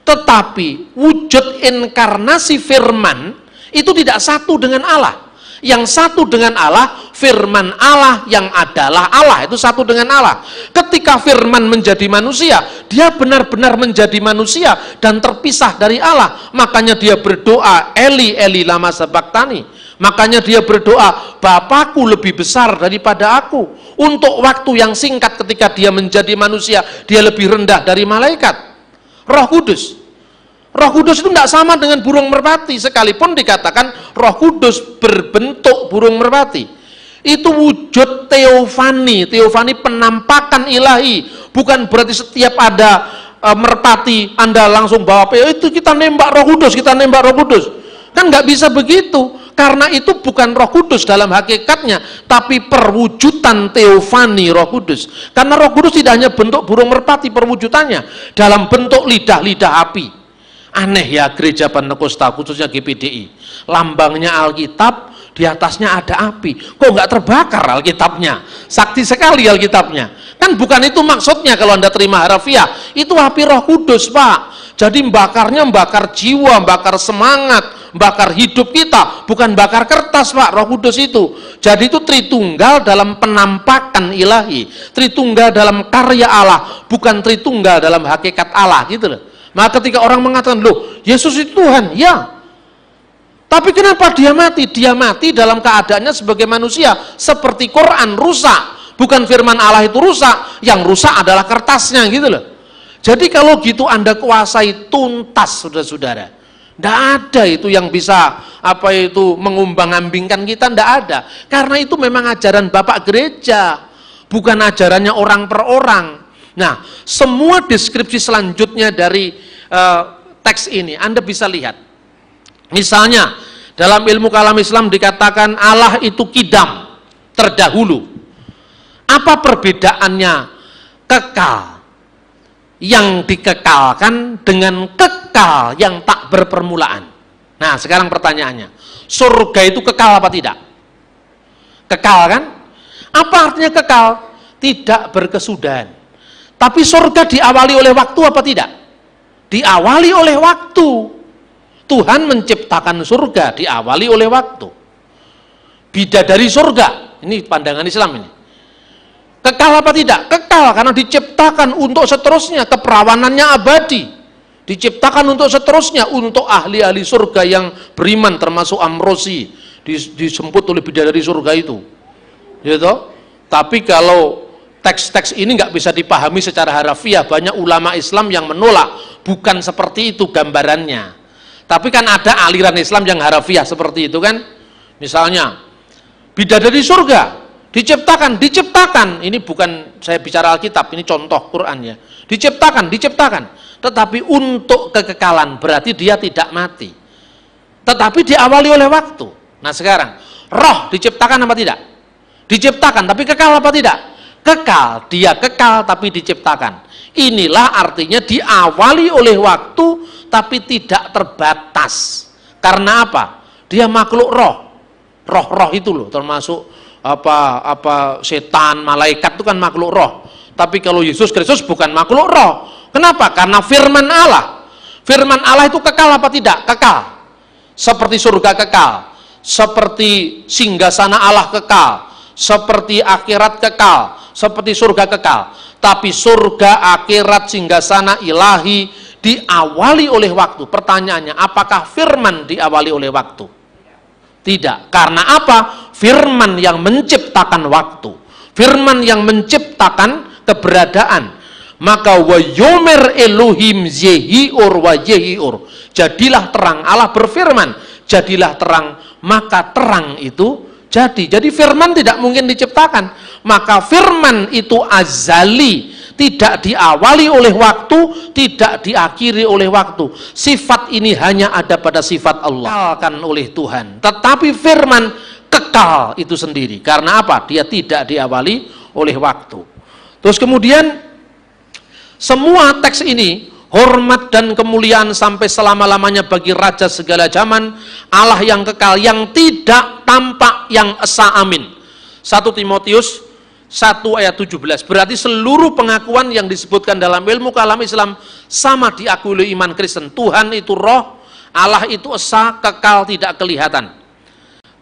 Tetapi wujud inkarnasi firman itu tidak satu dengan Allah. Yang satu dengan Allah, firman Allah yang adalah Allah, itu satu dengan Allah. Ketika firman menjadi manusia, dia benar-benar menjadi manusia dan terpisah dari Allah. Makanya dia berdoa, Eli Eli lama sabachthani. Makanya dia berdoa, Bapakku lebih besar daripada aku. Untuk waktu yang singkat ketika dia menjadi manusia, dia lebih rendah dari malaikat. Roh Kudus. Roh Kudus itu tidak sama dengan burung merpati. Sekalipun dikatakan Roh Kudus berbentuk burung merpati. Itu wujud teofani. Teofani penampakan ilahi. Bukan berarti setiap ada merpati, Anda langsung bawa, itu kita nembak Roh Kudus, kita nembak Roh Kudus. Kan nggak bisa begitu. Karena itu bukan Roh Kudus dalam hakikatnya, tapi perwujudan teofani Roh Kudus. Karena Roh Kudus tidak hanya bentuk burung merpati perwujudannya, dalam bentuk lidah-lidah api. Aneh ya gereja Pentakosta, khususnya GPDI. Lambangnya Alkitab, di atasnya ada api. Kok nggak terbakar Alkitabnya? Sakti sekali Alkitabnya. Kan bukan itu maksudnya kalau Anda terima harafiah. Itu api Roh Kudus, Pak. Jadi bakarnya bakar jiwa, bakar semangat, bakar hidup kita, bukan bakar kertas Pak, Roh Kudus itu. Jadi itu Tritunggal dalam penampakan ilahi, Tritunggal dalam karya Allah, bukan Tritunggal dalam hakikat Allah gitu loh. Maka ketika orang mengatakan, loh Yesus itu Tuhan, ya. Tapi kenapa dia mati? Dia mati dalam keadaannya sebagai manusia, seperti Quran rusak. Bukan firman Allah itu rusak, yang rusak adalah kertasnya gitu loh. Jadi kalau gitu Anda kuasai tuntas, saudara-saudara. Tidak ada itu yang bisa mengumbang-ambingkan kita, tidak ada. Karena itu memang ajaran Bapak gereja, bukan ajarannya orang per orang. Nah, semua deskripsi selanjutnya dari teks ini Anda bisa lihat. Misalnya dalam ilmu kalam Islam dikatakan Allah itu kidam, terdahulu. Apa perbedaannya kekal yang dikekalkan dengan kekal yang tak berpermulaan? Nah, sekarang pertanyaannya, surga itu kekal apa tidak? Kekal kan? Apa artinya kekal? Tidak berkesudahan. Tapi surga diawali oleh waktu apa tidak? Diawali oleh waktu. Tuhan menciptakan surga diawali oleh waktu. Bidadari surga, ini pandangan Islam ini. Kekal apa tidak? Kekal, karena diciptakan untuk seterusnya, keperawanannya abadi. Diciptakan untuk seterusnya, untuk ahli-ahli surga yang beriman, termasuk Amrosi, disemput oleh bidadari surga itu. Gitu. Tapi kalau teks-teks ini nggak bisa dipahami secara harafiah, banyak ulama Islam yang menolak, bukan seperti itu gambarannya. Tapi kan ada aliran Islam yang harafiah seperti itu kan. Misalnya, bidadari surga diciptakan, ini bukan saya bicara Alkitab, ini contoh Quran ya, diciptakan, tetapi untuk kekekalan, berarti dia tidak mati, tetapi diawali oleh waktu. Nah sekarang, roh diciptakan apa tidak? Diciptakan, tapi kekal apa tidak? Kekal, dia kekal tapi diciptakan. Inilah artinya diawali oleh waktu, tapi tidak terbatas. Karena apa? Dia makhluk roh itu loh, termasuk apa setan, malaikat itu kan makhluk roh. Tapi kalau Yesus Kristus bukan makhluk roh. Kenapa? Karena firman Allah. Firman Allah itu kekal apa tidak? Kekal. Seperti surga kekal, seperti singgasana Allah kekal, seperti akhirat kekal, seperti surga kekal. Tapi surga, akhirat, singgasana ilahi diawali oleh waktu. Pertanyaannya, apakah firman diawali oleh waktu? Tidak. Karena apa? Firman yang menciptakan waktu, firman yang menciptakan keberadaan. Maka wa yomer Elohim yehiur wa yehiur, jadilah terang. Allah berfirman, jadilah terang, maka terang itu jadi firman tidak mungkin diciptakan. Maka firman itu azali, tidak diawali oleh waktu, tidak diakhiri oleh waktu. Sifat ini hanya ada pada sifat Allah, diakalkan oleh Tuhan. Tetapi firman kekal itu sendiri. Karena apa? Dia tidak diawali oleh waktu. Terus kemudian semua teks ini, hormat dan kemuliaan sampai selama-lamanya bagi Raja segala zaman, Allah yang kekal, yang tidak tampak, yang esa, amin. 1 Timotius 1 ayat 17. Berarti seluruh pengakuan yang disebutkan dalam ilmu kalam Islam sama diakui oleh iman Kristen. Tuhan itu roh, Allah itu esa, kekal, tidak kelihatan.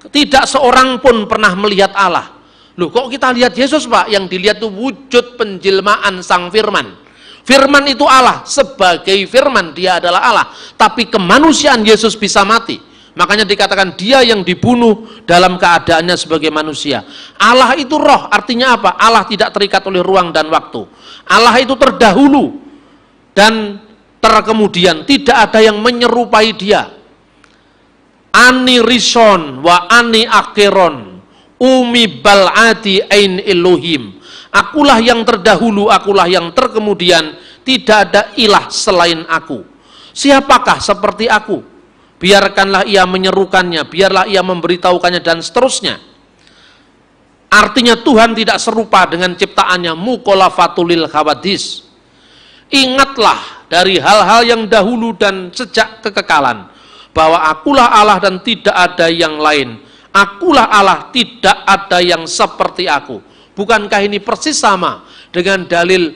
Tidak seorang pun pernah melihat Allah. Loh, kok kita lihat Yesus, Pak? Yang dilihat itu wujud penjelmaan Sang Firman. Firman itu Allah, sebagai firman dia adalah Allah. Tapi kemanusiaan Yesus bisa mati. Makanya dikatakan dia yang dibunuh dalam keadaannya sebagai manusia. Allah itu roh, artinya apa? Allah tidak terikat oleh ruang dan waktu. Allah itu terdahulu dan terkemudian, tidak ada yang menyerupai dia. Ani rison wa ani akhiron umi bal'ati ain Elohim. Akulah yang terdahulu, akulah yang terkemudian, tidak ada ilah selain aku. Siapakah seperti aku? Biarkanlah ia menyerukannya, biarlah ia memberitahukannya, dan seterusnya. Artinya Tuhan tidak serupa dengan ciptaannya, mukolafatulil khawadis. Ingatlah dari hal-hal yang dahulu dan sejak kekekalan, bahwa akulah Allah dan tidak ada yang lain. Akulah Allah, tidak ada yang seperti aku. Bukankah ini persis sama dengan dalil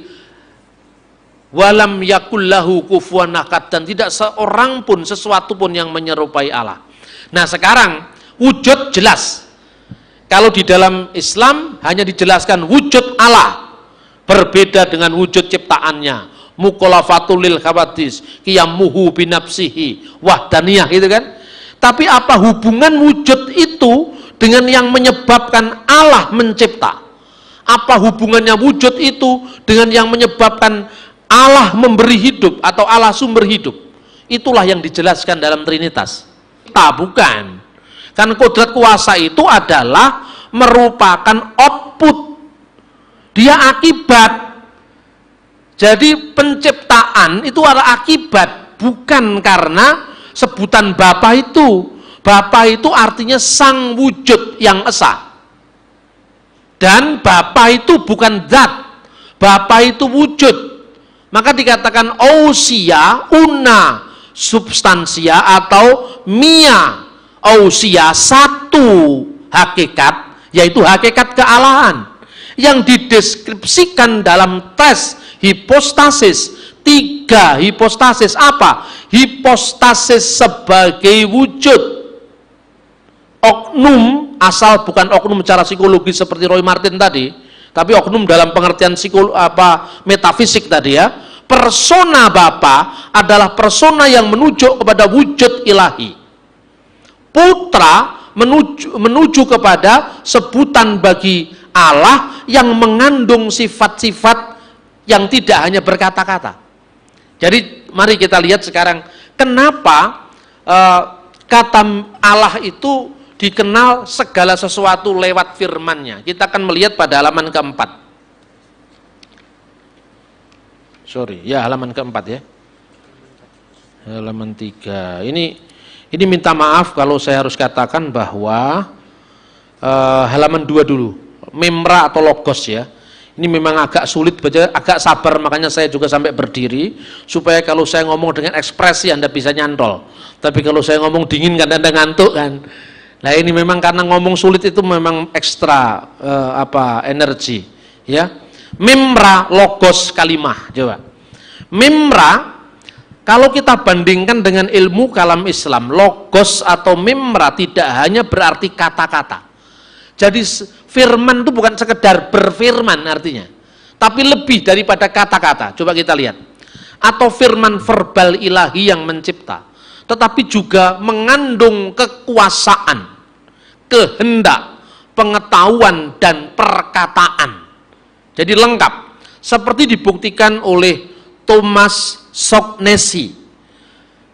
walam yakullahu kufuwan ahad, dan tidak seorang pun, sesuatu pun yang menyerupai Allah. Nah sekarang wujud jelas. Kalau di dalam Islam hanya dijelaskan wujud Allah, berbeda dengan wujud ciptaannya. Mukolafatul lil khawadis, qiyamuhu binafsihi, wahdaniyah, gitu kan. Tapi apa hubungan wujud itu dengan yang menyebabkan Allah mencipta? Apa hubungannya wujud itu dengan yang menyebabkan Allah memberi hidup atau Allah sumber hidup? Itulah yang dijelaskan dalam Trinitas. Bukan. Kan kodrat kuasa itu adalah merupakan output. Dia akibat. Jadi penciptaan itu adalah akibat, bukan karena sebutan Bapa itu. Bapa itu artinya sang wujud yang esa. Dan Bapa itu bukan zat. Bapa itu wujud. Maka dikatakan ousia, una, substansia atau mia. Ousia, satu hakikat, yaitu hakikat kealahan. Yang dideskripsikan dalam tes hipostasis. 3 hipostasis apa? Hipostasis sebagai wujud. Oknum, asal bukan oknum secara psikologis seperti Roy Martin tadi, Tapi oknum dalam pengertian metafisik tadi ya. Persona Bapa adalah persona yang menuju kepada wujud ilahi. Putra menuju kepada sebutan bagi Allah yang mengandung sifat-sifat yang tidak hanya berkata-kata. Jadi mari kita lihat sekarang kenapa kata Allah itu dikenal segala sesuatu lewat firman-Nya. Kita akan melihat pada halaman keempat. Halaman keempat ya. Halaman 3. Ini minta maaf kalau saya harus katakan bahwa halaman 2 dulu. Memra atau logos ya. Ini memang agak sulit baca, agak sabar, makanya saya juga sampai berdiri supaya kalau saya ngomong dengan ekspresi Anda bisa nyantol. Tapi kalau saya ngomong dingin kan Anda ngantuk kan. Nah ini memang karena ngomong sulit itu memang ekstra energi ya. Memra, logos, kalimah. Coba. Memra kalau kita bandingkan dengan ilmu kalam Islam, logos atau memra tidak hanya berarti kata-kata. Jadi firman itu bukan sekedar berfirman artinya, tapi lebih daripada kata-kata. Coba kita lihat. Atau firman verbal ilahi yang mencipta, tetapi juga mengandung kekuasaan, kehendak, pengetahuan, dan perkataan. Jadi lengkap. Seperti dibuktikan oleh Thomas Soknesi.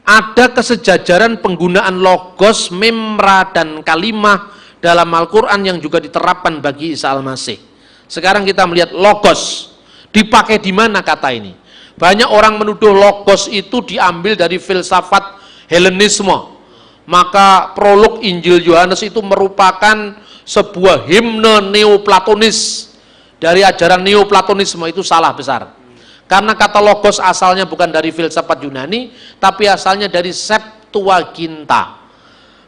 Ada kesejajaran penggunaan logos, memra, dan kalimah dalam Al-Quran yang juga diterapkan bagi Isa Al-Masih. Sekarang kita melihat logos dipakai di mana kata ini. Banyak orang menuduh logos itu diambil dari filsafat Helenisme. Maka prolog Injil Yohanes itu merupakan sebuah himne neoplatonis. Dari ajaran neoplatonisme itu salah besar. Karena kata logos asalnya bukan dari filsafat Yunani, tapi asalnya dari Septuaginta.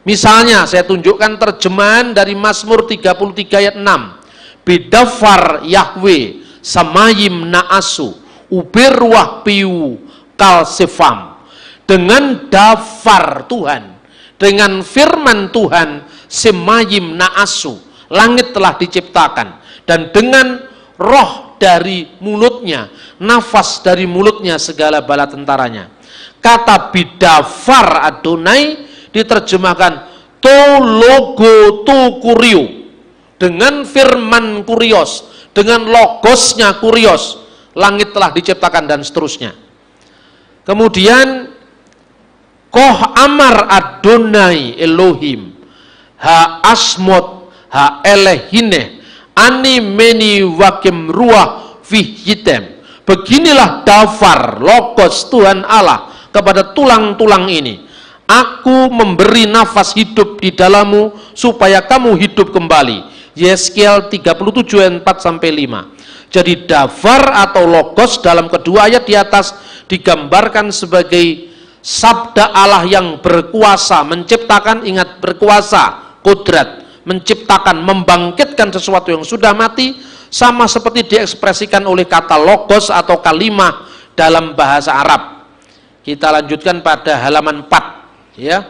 Misalnya saya tunjukkan terjemahan dari Mazmur 33 ayat 6. Bidafar Yahweh samayim naasu ubirwah piu kalsefam. Dengan dafar Tuhan, dengan firman Tuhan, semayim naasu, langit telah diciptakan, dan dengan roh dari mulutnya, nafas dari mulutnya segala bala tentaranya. Kata bidafar Adonai diterjemahkan to logo to kurio, dengan firman kurios, dengan logosnya kurios, langit telah diciptakan, dan seterusnya. Kemudian koh amar Adonai Elohim ha asmot ha elehine ani meni wakim ruah fihitem. Beginilah dafar logos Tuhan Allah kepada tulang-tulang ini. Aku memberi nafas hidup di dalammu supaya kamu hidup kembali. Yeskiel 37 ayat 4-5. Jadi dafar atau logos dalam kedua ayat di atas digambarkan sebagai sabda Allah yang berkuasa menciptakan, ingat berkuasa, kodrat, menciptakan, membangkitkan sesuatu yang sudah mati, sama seperti diekspresikan oleh kata logos atau kalimah dalam bahasa Arab. Kita lanjutkan pada halaman 4 ya.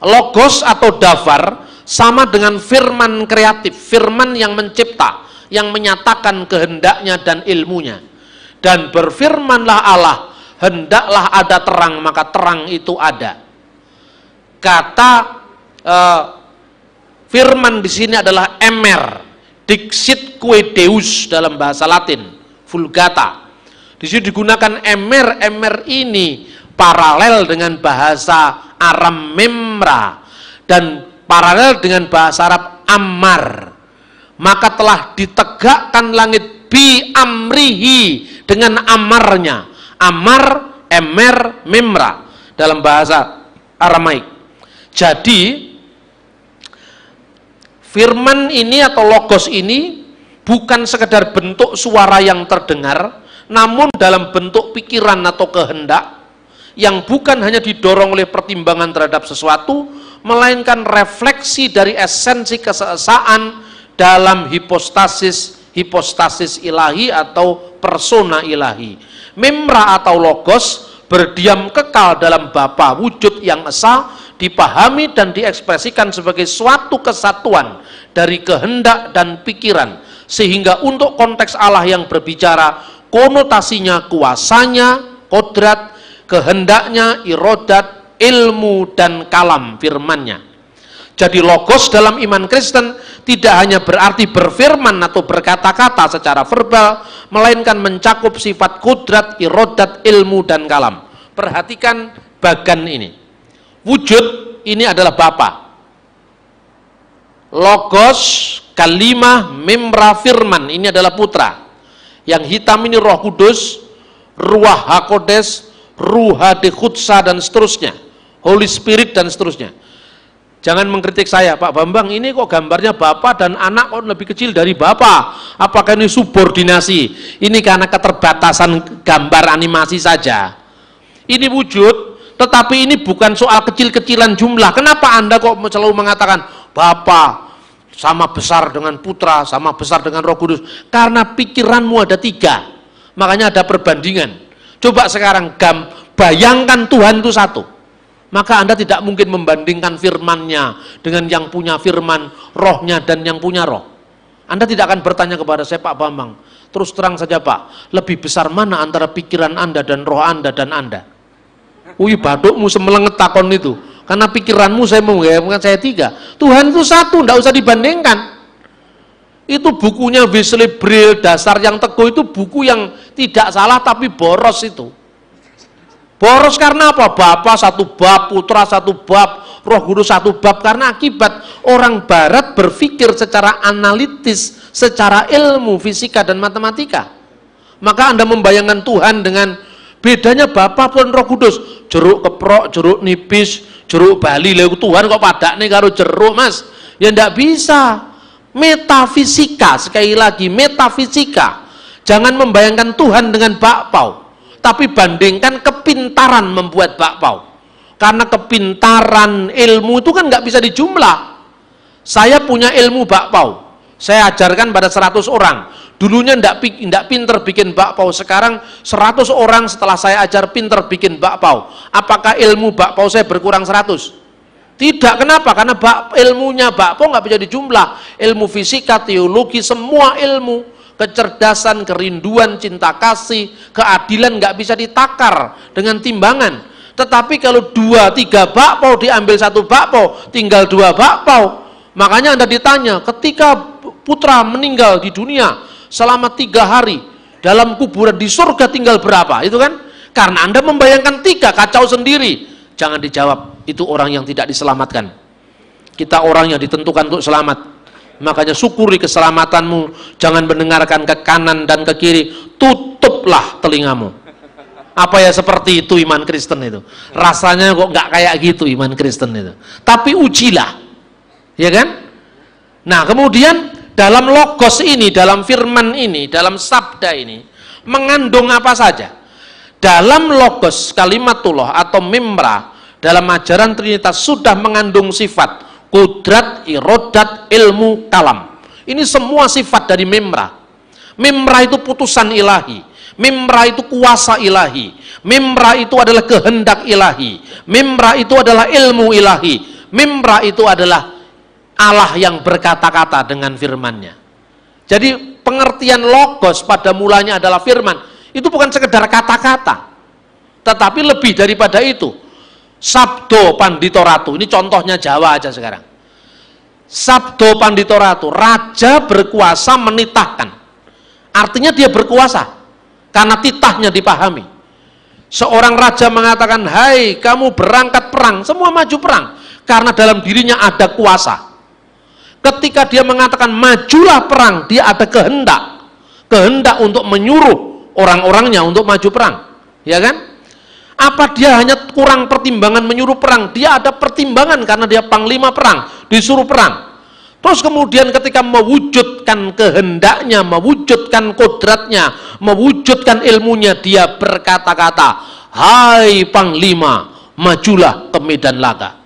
Logos atau dafar sama dengan firman kreatif, firman yang mencipta, yang menyatakan kehendaknya dan ilmunya. Dan berfirmanlah Allah, hendaklah ada terang, maka terang itu ada. Kata firman di sini adalah emer, dixit quo deus dalam bahasa Latin, vulgata. Di sini digunakan emer, emer ini paralel dengan bahasa Aram memra dan paralel dengan bahasa Arab ammar. Maka telah ditegakkan langit bi amrihi, dengan amarnya. Amar, emer, memra dalam bahasa Aramaik. Jadi firman ini atau logos ini bukan sekedar bentuk suara yang terdengar, namun dalam bentuk pikiran atau kehendak yang bukan hanya didorong oleh pertimbangan terhadap sesuatu, melainkan refleksi dari esensi keseesaan dalam hipostasis ilahi atau persona ilahi. Memra atau logos berdiam kekal dalam Bapa, wujud yang esa, dipahami dan diekspresikan sebagai suatu kesatuan dari kehendak dan pikiran, sehingga untuk konteks Allah yang berbicara, konotasinya kuasanya, kodrat, kehendaknya, irodat, ilmu, dan kalam, firmannya. Jadi logos dalam iman Kristen tidak hanya berarti berfirman atau berkata-kata secara verbal, melainkan mencakup sifat kudrat, irodat, ilmu, dan kalam. Perhatikan bagan ini. Wujud ini adalah Bapa. Logos, kalimah, memra, firman ini adalah putra. Yang hitam ini Roh Kudus, Ruah HaKodes, Ruha de Khutsa, dan seterusnya. Holy Spirit dan seterusnya. Jangan mengkritik saya, Pak Bambang, ini kok gambarnya Bapak dan anak kok lebih kecil dari Bapak. Apakah ini subordinasi? Ini karena keterbatasan gambar animasi saja. Ini wujud, tetapi ini bukan soal kecil-kecilan jumlah. Kenapa Anda kok selalu mengatakan Bapak sama besar dengan putra, sama besar dengan Roh Kudus? Karena pikiranmu ada 3. Makanya ada perbandingan. Coba sekarang bayangkan Tuhan itu satu. Maka Anda tidak mungkin membandingkan firman-Nya dengan yang punya firman, rohnya, dan yang punya roh. Anda tidak akan bertanya kepada saya, Pak Bambang, terus terang saja Pak, lebih besar mana antara pikiran Anda dan roh Anda dan Anda? Wih, badukmu semelenget takon itu. Karena pikiranmu saya menggayangkan saya 3. Tuhan itu satu, tidak usah dibandingkan. Itu bukunya Wesley Brill, Dasar yang Teguh, itu buku yang tidak salah tapi boros itu. Boros karena apa? Bapa satu bab, putra satu bab, Roh Kudus satu bab. Karena akibat orang barat berpikir secara analitis, secara ilmu, fisika dan matematika. Maka Anda membayangkan Tuhan dengan bedanya Bapa dan Roh Kudus. Jeruk keprok, jeruk nipis, jeruk bali. Lalu Tuhan kok padak nih karo jeruk, Mas? Ya enggak bisa. Metafisika, sekali lagi metafisika. Jangan membayangkan Tuhan dengan bakpao, tapi bandingkan kepintaran membuat bakpao. Karena kepintaran ilmu itu kan nggak bisa dijumlah. Saya punya ilmu bakpao, saya ajarkan pada 100 orang. Dulunya nggak pinter bikin bakpao, sekarang 100 orang setelah saya ajar pinter bikin bakpao. Apakah ilmu bakpao saya berkurang 100? Tidak. Kenapa? Karena ilmunya bakpao nggak bisa dijumlah. Ilmu fisika, teologi, semua ilmu, kecerdasan, kerinduan, cinta kasih, keadilan nggak bisa ditakar dengan timbangan. Tetapi kalau 2-3 bakpao diambil 1 bakpao, tinggal 2 bakpao. Makanya Anda ditanya, ketika putra meninggal di dunia selama 3 hari dalam kuburan di surga tinggal berapa? Itu kan? Karena Anda membayangkan 3, kacau sendiri. Jangan dijawab, itu orang yang tidak diselamatkan. Kita orang yang ditentukan untuk selamat. Makanya syukuri keselamatanmu, jangan mendengarkan ke kanan dan ke kiri, tutuplah telingamu. Apa ya seperti itu iman Kristen itu? Rasanya kok nggak kayak gitu iman Kristen itu. Tapi ujilah, ya kan? Nah kemudian dalam logos ini, dalam firman ini, dalam sabda ini, mengandung apa saja? Dalam logos kalimatullah atau memra, dalam ajaran Trinitas sudah mengandung sifat kudrat, irodat, ilmu, kalam. Ini semua sifat dari memra. Memra itu putusan ilahi, memra itu kuasa ilahi, memra itu adalah kehendak ilahi, memra itu adalah ilmu ilahi, memra itu adalah Allah yang berkata-kata dengan firman-Nya. Jadi pengertian logos pada mulanya adalah firman. Itu bukan sekedar kata-kata, tetapi lebih daripada itu. Sabdo Pandito Ratu, ini contohnya Jawa aja sekarang. Sabdo Pandito Ratu, raja berkuasa menitahkan. Artinya dia berkuasa karena titahnya dipahami. Seorang raja mengatakan, hai kamu berangkat perang, semua maju perang, karena dalam dirinya ada kuasa. Ketika dia mengatakan majulah perang, dia ada kehendak, kehendak untuk menyuruh orang-orangnya untuk maju perang, ya kan? Apa dia hanya kurang pertimbangan menyuruh perang? Dia ada pertimbangan karena dia panglima perang, disuruh perang. Terus kemudian ketika mewujudkan kehendaknya, mewujudkan kodratnya, mewujudkan ilmunya, dia berkata-kata, hai panglima, majulah ke medan laga.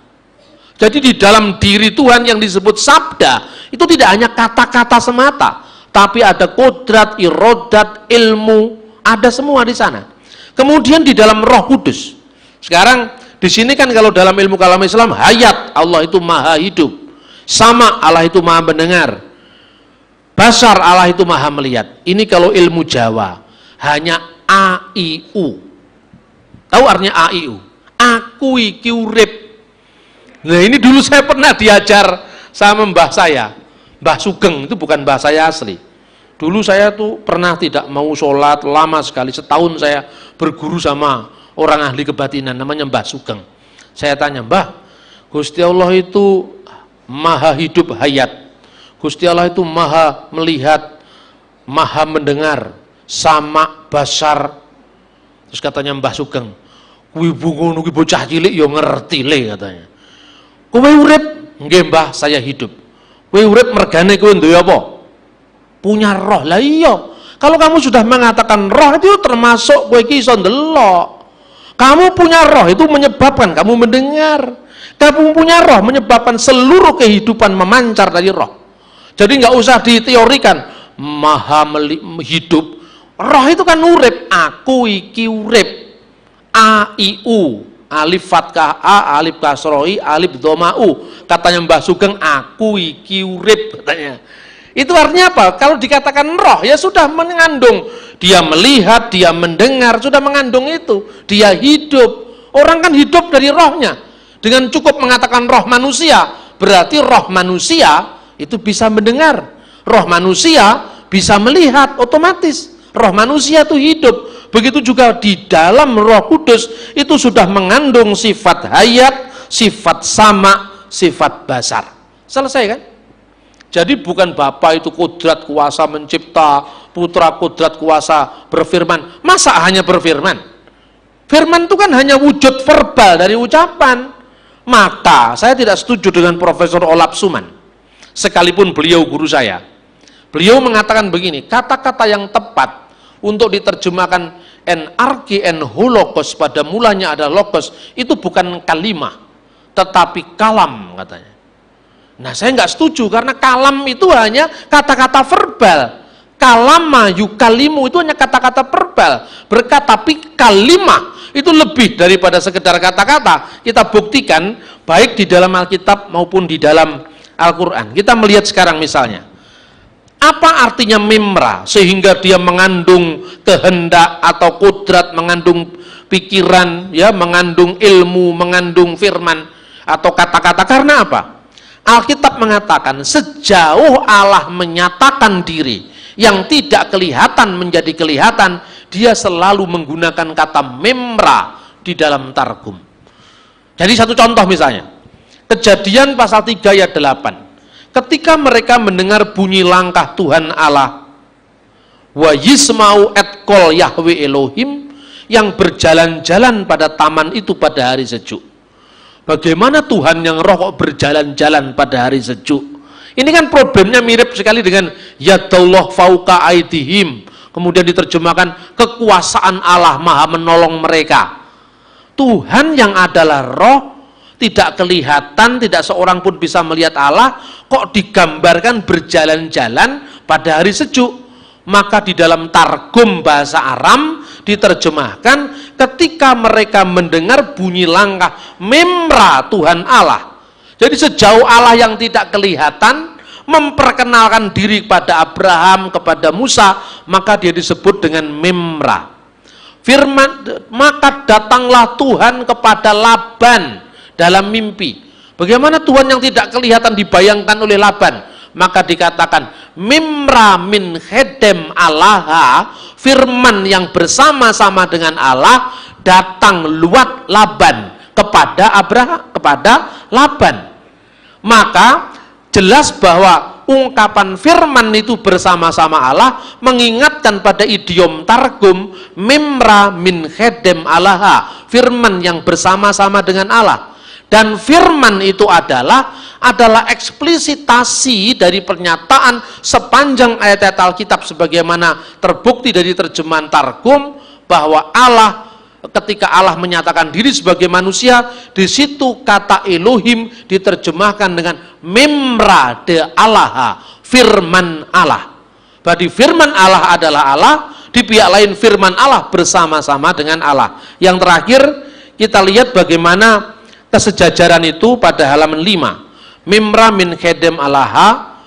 Jadi di dalam diri Tuhan yang disebut sabda, itu tidak hanya kata-kata semata, tapi ada kodrat, irodat, ilmu, ada semua di sana. Kemudian di dalam Roh Kudus. Sekarang Di sini kan kalau dalam ilmu kalam Islam, hayat, Allah itu maha hidup. Sama, Allah itu maha mendengar. Basar, Allah itu maha melihat. Ini kalau ilmu Jawa, hanya A, I, U. Tahu artinya A, I, U? Aku iki urip. Nah ini dulu saya pernah diajar sama mbah saya, Mbah Sugeng, itu bukan mbah saya asli. Dulu saya tuh pernah tidak mau sholat lama sekali, setahun saya berguru sama orang ahli kebatinan namanya Mbah Sugeng. Saya tanya, Mbah, Gusti Allah itu maha hidup hayat, Gusti Allah itu maha melihat, maha mendengar, sama basar. Terus katanya Mbah Sugeng, kuwi bungono kuwi bocah cilik ya ngerti le katanya. Kowe urip? Nggih Mbah, saya hidup. Kowe urip mergane kowe duwe apa? Punya roh. Lah iya. Kalau kamu sudah mengatakan roh itu termasuk kowe iki iso ndelok. Kamu punya roh itu menyebabkan kamu mendengar. Kamu punya roh menyebabkan seluruh kehidupan memancar dari roh. Jadi nggak usah diteorikan maha hidup. Roh itu kan urip. Aku iki urip. A, I, U. Alif fathah A, alif kasroi, alif dhama'u. Katanya Mbah Sugeng, aku iki urip katanya. Itu artinya apa? Kalau dikatakan roh, ya sudah mengandung. Dia melihat, dia mendengar, sudah mengandung itu. Dia hidup. Orang kan hidup dari rohnya. Dengan cukup mengatakan roh manusia, berarti roh manusia itu bisa mendengar. Roh manusia bisa melihat otomatis. Roh manusia itu hidup. Begitu juga di dalam Roh Kudus itu sudah mengandung sifat hayat, sifat sama, sifat basar. Selesai kan? Jadi bukan Bapa itu kodrat kuasa mencipta, Putra kodrat kuasa berfirman. Masa hanya berfirman? Firman itu kan hanya wujud verbal dari ucapan. Maka saya tidak setuju dengan Profesor Olap Suman, sekalipun beliau guru saya. Beliau mengatakan begini, kata-kata yang tepat untuk diterjemahkan anarki and holocaust, pada mulanya ada logos, itu bukan kalimah tetapi kalam katanya. Nah saya nggak setuju, karena kalam itu hanya kata-kata verbal. Kalama yukalimu itu hanya kata-kata verbal, berkata, tapi kalimah itu lebih daripada sekedar kata-kata. Kita buktikan baik di dalam Alkitab maupun di dalam Al-Quran. Kita melihat sekarang misalnya, apa artinya mimra, sehingga dia mengandung kehendak atau kodrat, mengandung pikiran, ya, mengandung ilmu, mengandung firman atau kata-kata. Karena apa? Alkitab mengatakan sejauh Allah menyatakan diri yang tidak kelihatan menjadi kelihatan, dia selalu menggunakan kata mimra di dalam targum. Jadi satu contoh misalnya, Kejadian pasal 3 ayat 8. Ketika mereka mendengar bunyi langkah Tuhan Allah, wa yismau et kol Yahweh Elohim, yang berjalan-jalan pada taman itu pada hari sejuk. Bagaimana Tuhan yang roh kok berjalan-jalan pada hari sejuk? Ini kan problemnya mirip sekali dengan yadallah fauqa aidihim. Kemudian diterjemahkan kekuasaan Allah maha menolong mereka. Tuhan yang adalah roh, tidak kelihatan, tidak seorang pun bisa melihat Allah, kok digambarkan berjalan-jalan pada hari sejuk. Maka di dalam targum bahasa Aram diterjemahkan ketika mereka mendengar bunyi langkah mimra Tuhan Allah. Jadi sejauh Allah yang tidak kelihatan memperkenalkan diri kepada Abraham, kepada Musa, maka dia disebut dengan mimra. Firman, maka datanglah Tuhan kepada Laban dalam mimpi. Bagaimana Tuhan yang tidak kelihatan dibayangkan oleh Laban? Maka dikatakan mimra min khedem Allah, firman yang bersama-sama dengan Allah datang luat Laban kepada Abraham, kepada Laban. Maka jelas bahwa ungkapan firman itu bersama-sama Allah mengingatkan pada idiom targum mimra min khedem Allah, firman yang bersama-sama dengan Allah. Dan firman itu adalah eksplisitasi dari pernyataan sepanjang ayat-ayat Alkitab, sebagaimana terbukti dari terjemahan targum bahwa Allah, ketika Allah menyatakan diri sebagai manusia, di situ kata Elohim diterjemahkan dengan mimra de Allah, firman Allah. Berarti firman Allah adalah Allah, di pihak lain firman Allah bersama-sama dengan Allah. Yang terakhir, kita lihat bagaimana kesejajaran itu pada halaman 5. Mimra min khedem alaha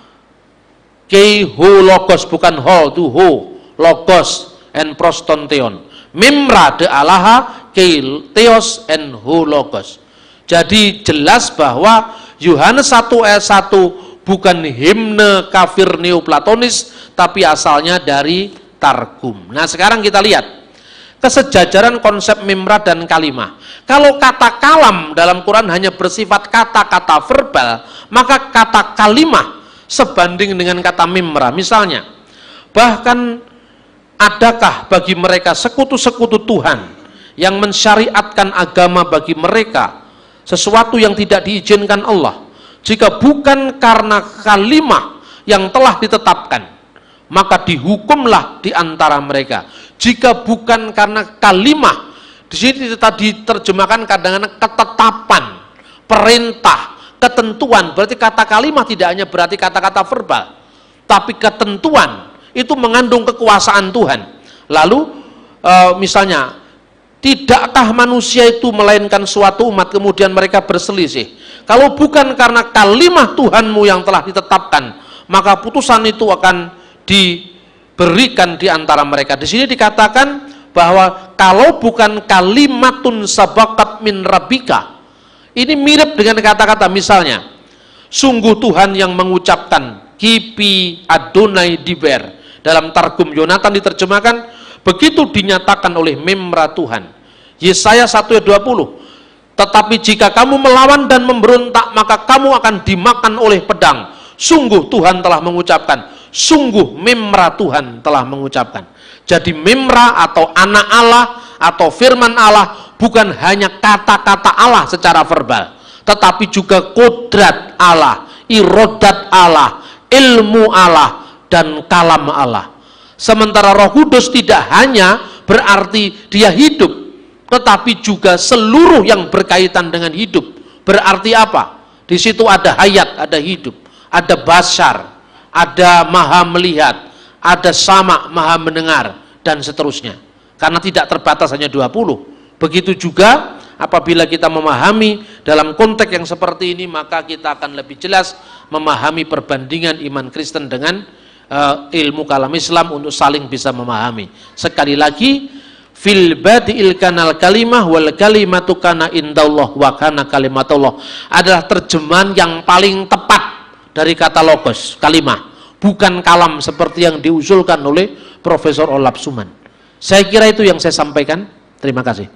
kei ho logos, bukan ho tu ho, logos and prostonteon. Mimra de alaha kei theos and ho logos. Jadi jelas bahwa Yohanes 1 ayat 1 bukan himne kafir neoplatonis, tapi asalnya dari Targum. Nah sekarang kita lihat kesejajaran konsep mimra dan kalimah. Kalau kata kalam dalam Quran hanya bersifat kata-kata verbal, maka kata kalimah sebanding dengan kata mimra. Misalnya, bahkan adakah bagi mereka sekutu-sekutu Tuhan yang mensyariatkan agama bagi mereka, sesuatu yang tidak diizinkan Allah, jika bukan karena kalimah yang telah ditetapkan, maka dihukumlah di antara mereka. Jika bukan karena kalimah, di sini diterjemahkan kadang-kadang ketetapan, perintah, ketentuan. Berarti kata kalimah tidak hanya berarti kata-kata verbal, tapi ketentuan itu mengandung kekuasaan Tuhan. Lalu misalnya, tidakkah manusia itu melainkan suatu umat kemudian mereka berselisih? Kalau bukan karena kalimah Tuhanmu yang telah ditetapkan, maka putusan itu akan diberikan di antara mereka. Di sini dikatakan bahwa kalau bukan kalimatun sabaqat min rabbika, ini mirip dengan kata-kata misalnya, sungguh Tuhan yang mengucapkan kipi Adonai diber. Dalam Targum Yonatan diterjemahkan, begitu dinyatakan oleh mimra Tuhan. Yesaya 1 ayat 20, tetapi jika kamu melawan dan memberontak, maka kamu akan dimakan oleh pedang. Sungguh Tuhan telah mengucapkan, sungguh mimra Tuhan telah mengucapkan. Jadi mimra atau anak Allah atau firman Allah bukan hanya kata-kata Allah secara verbal, tetapi juga kodrat Allah, irodat Allah, ilmu Allah, dan kalam Allah. Sementara Roh Kudus tidak hanya berarti dia hidup, tetapi juga seluruh yang berkaitan dengan hidup. Berarti apa? Di situ ada hayat, ada hidup, ada basar, ada maha melihat, ada sama maha mendengar, dan seterusnya. Karena tidak terbatas hanya 20. Begitu juga apabila kita memahami dalam konteks yang seperti ini, maka kita akan lebih jelas memahami perbandingan iman Kristen dengan ilmu kalam Islam untuk saling bisa memahami. Sekali lagi, fil badi'il kanal kalimah wal kalimatu kana indallah wa kana kalimatullah adalah terjemahan yang paling tepat dari kata logos, kalimah, bukan kalam seperti yang diusulkan oleh Profesor Olaf Suman. Saya kira itu yang saya sampaikan. Terima kasih.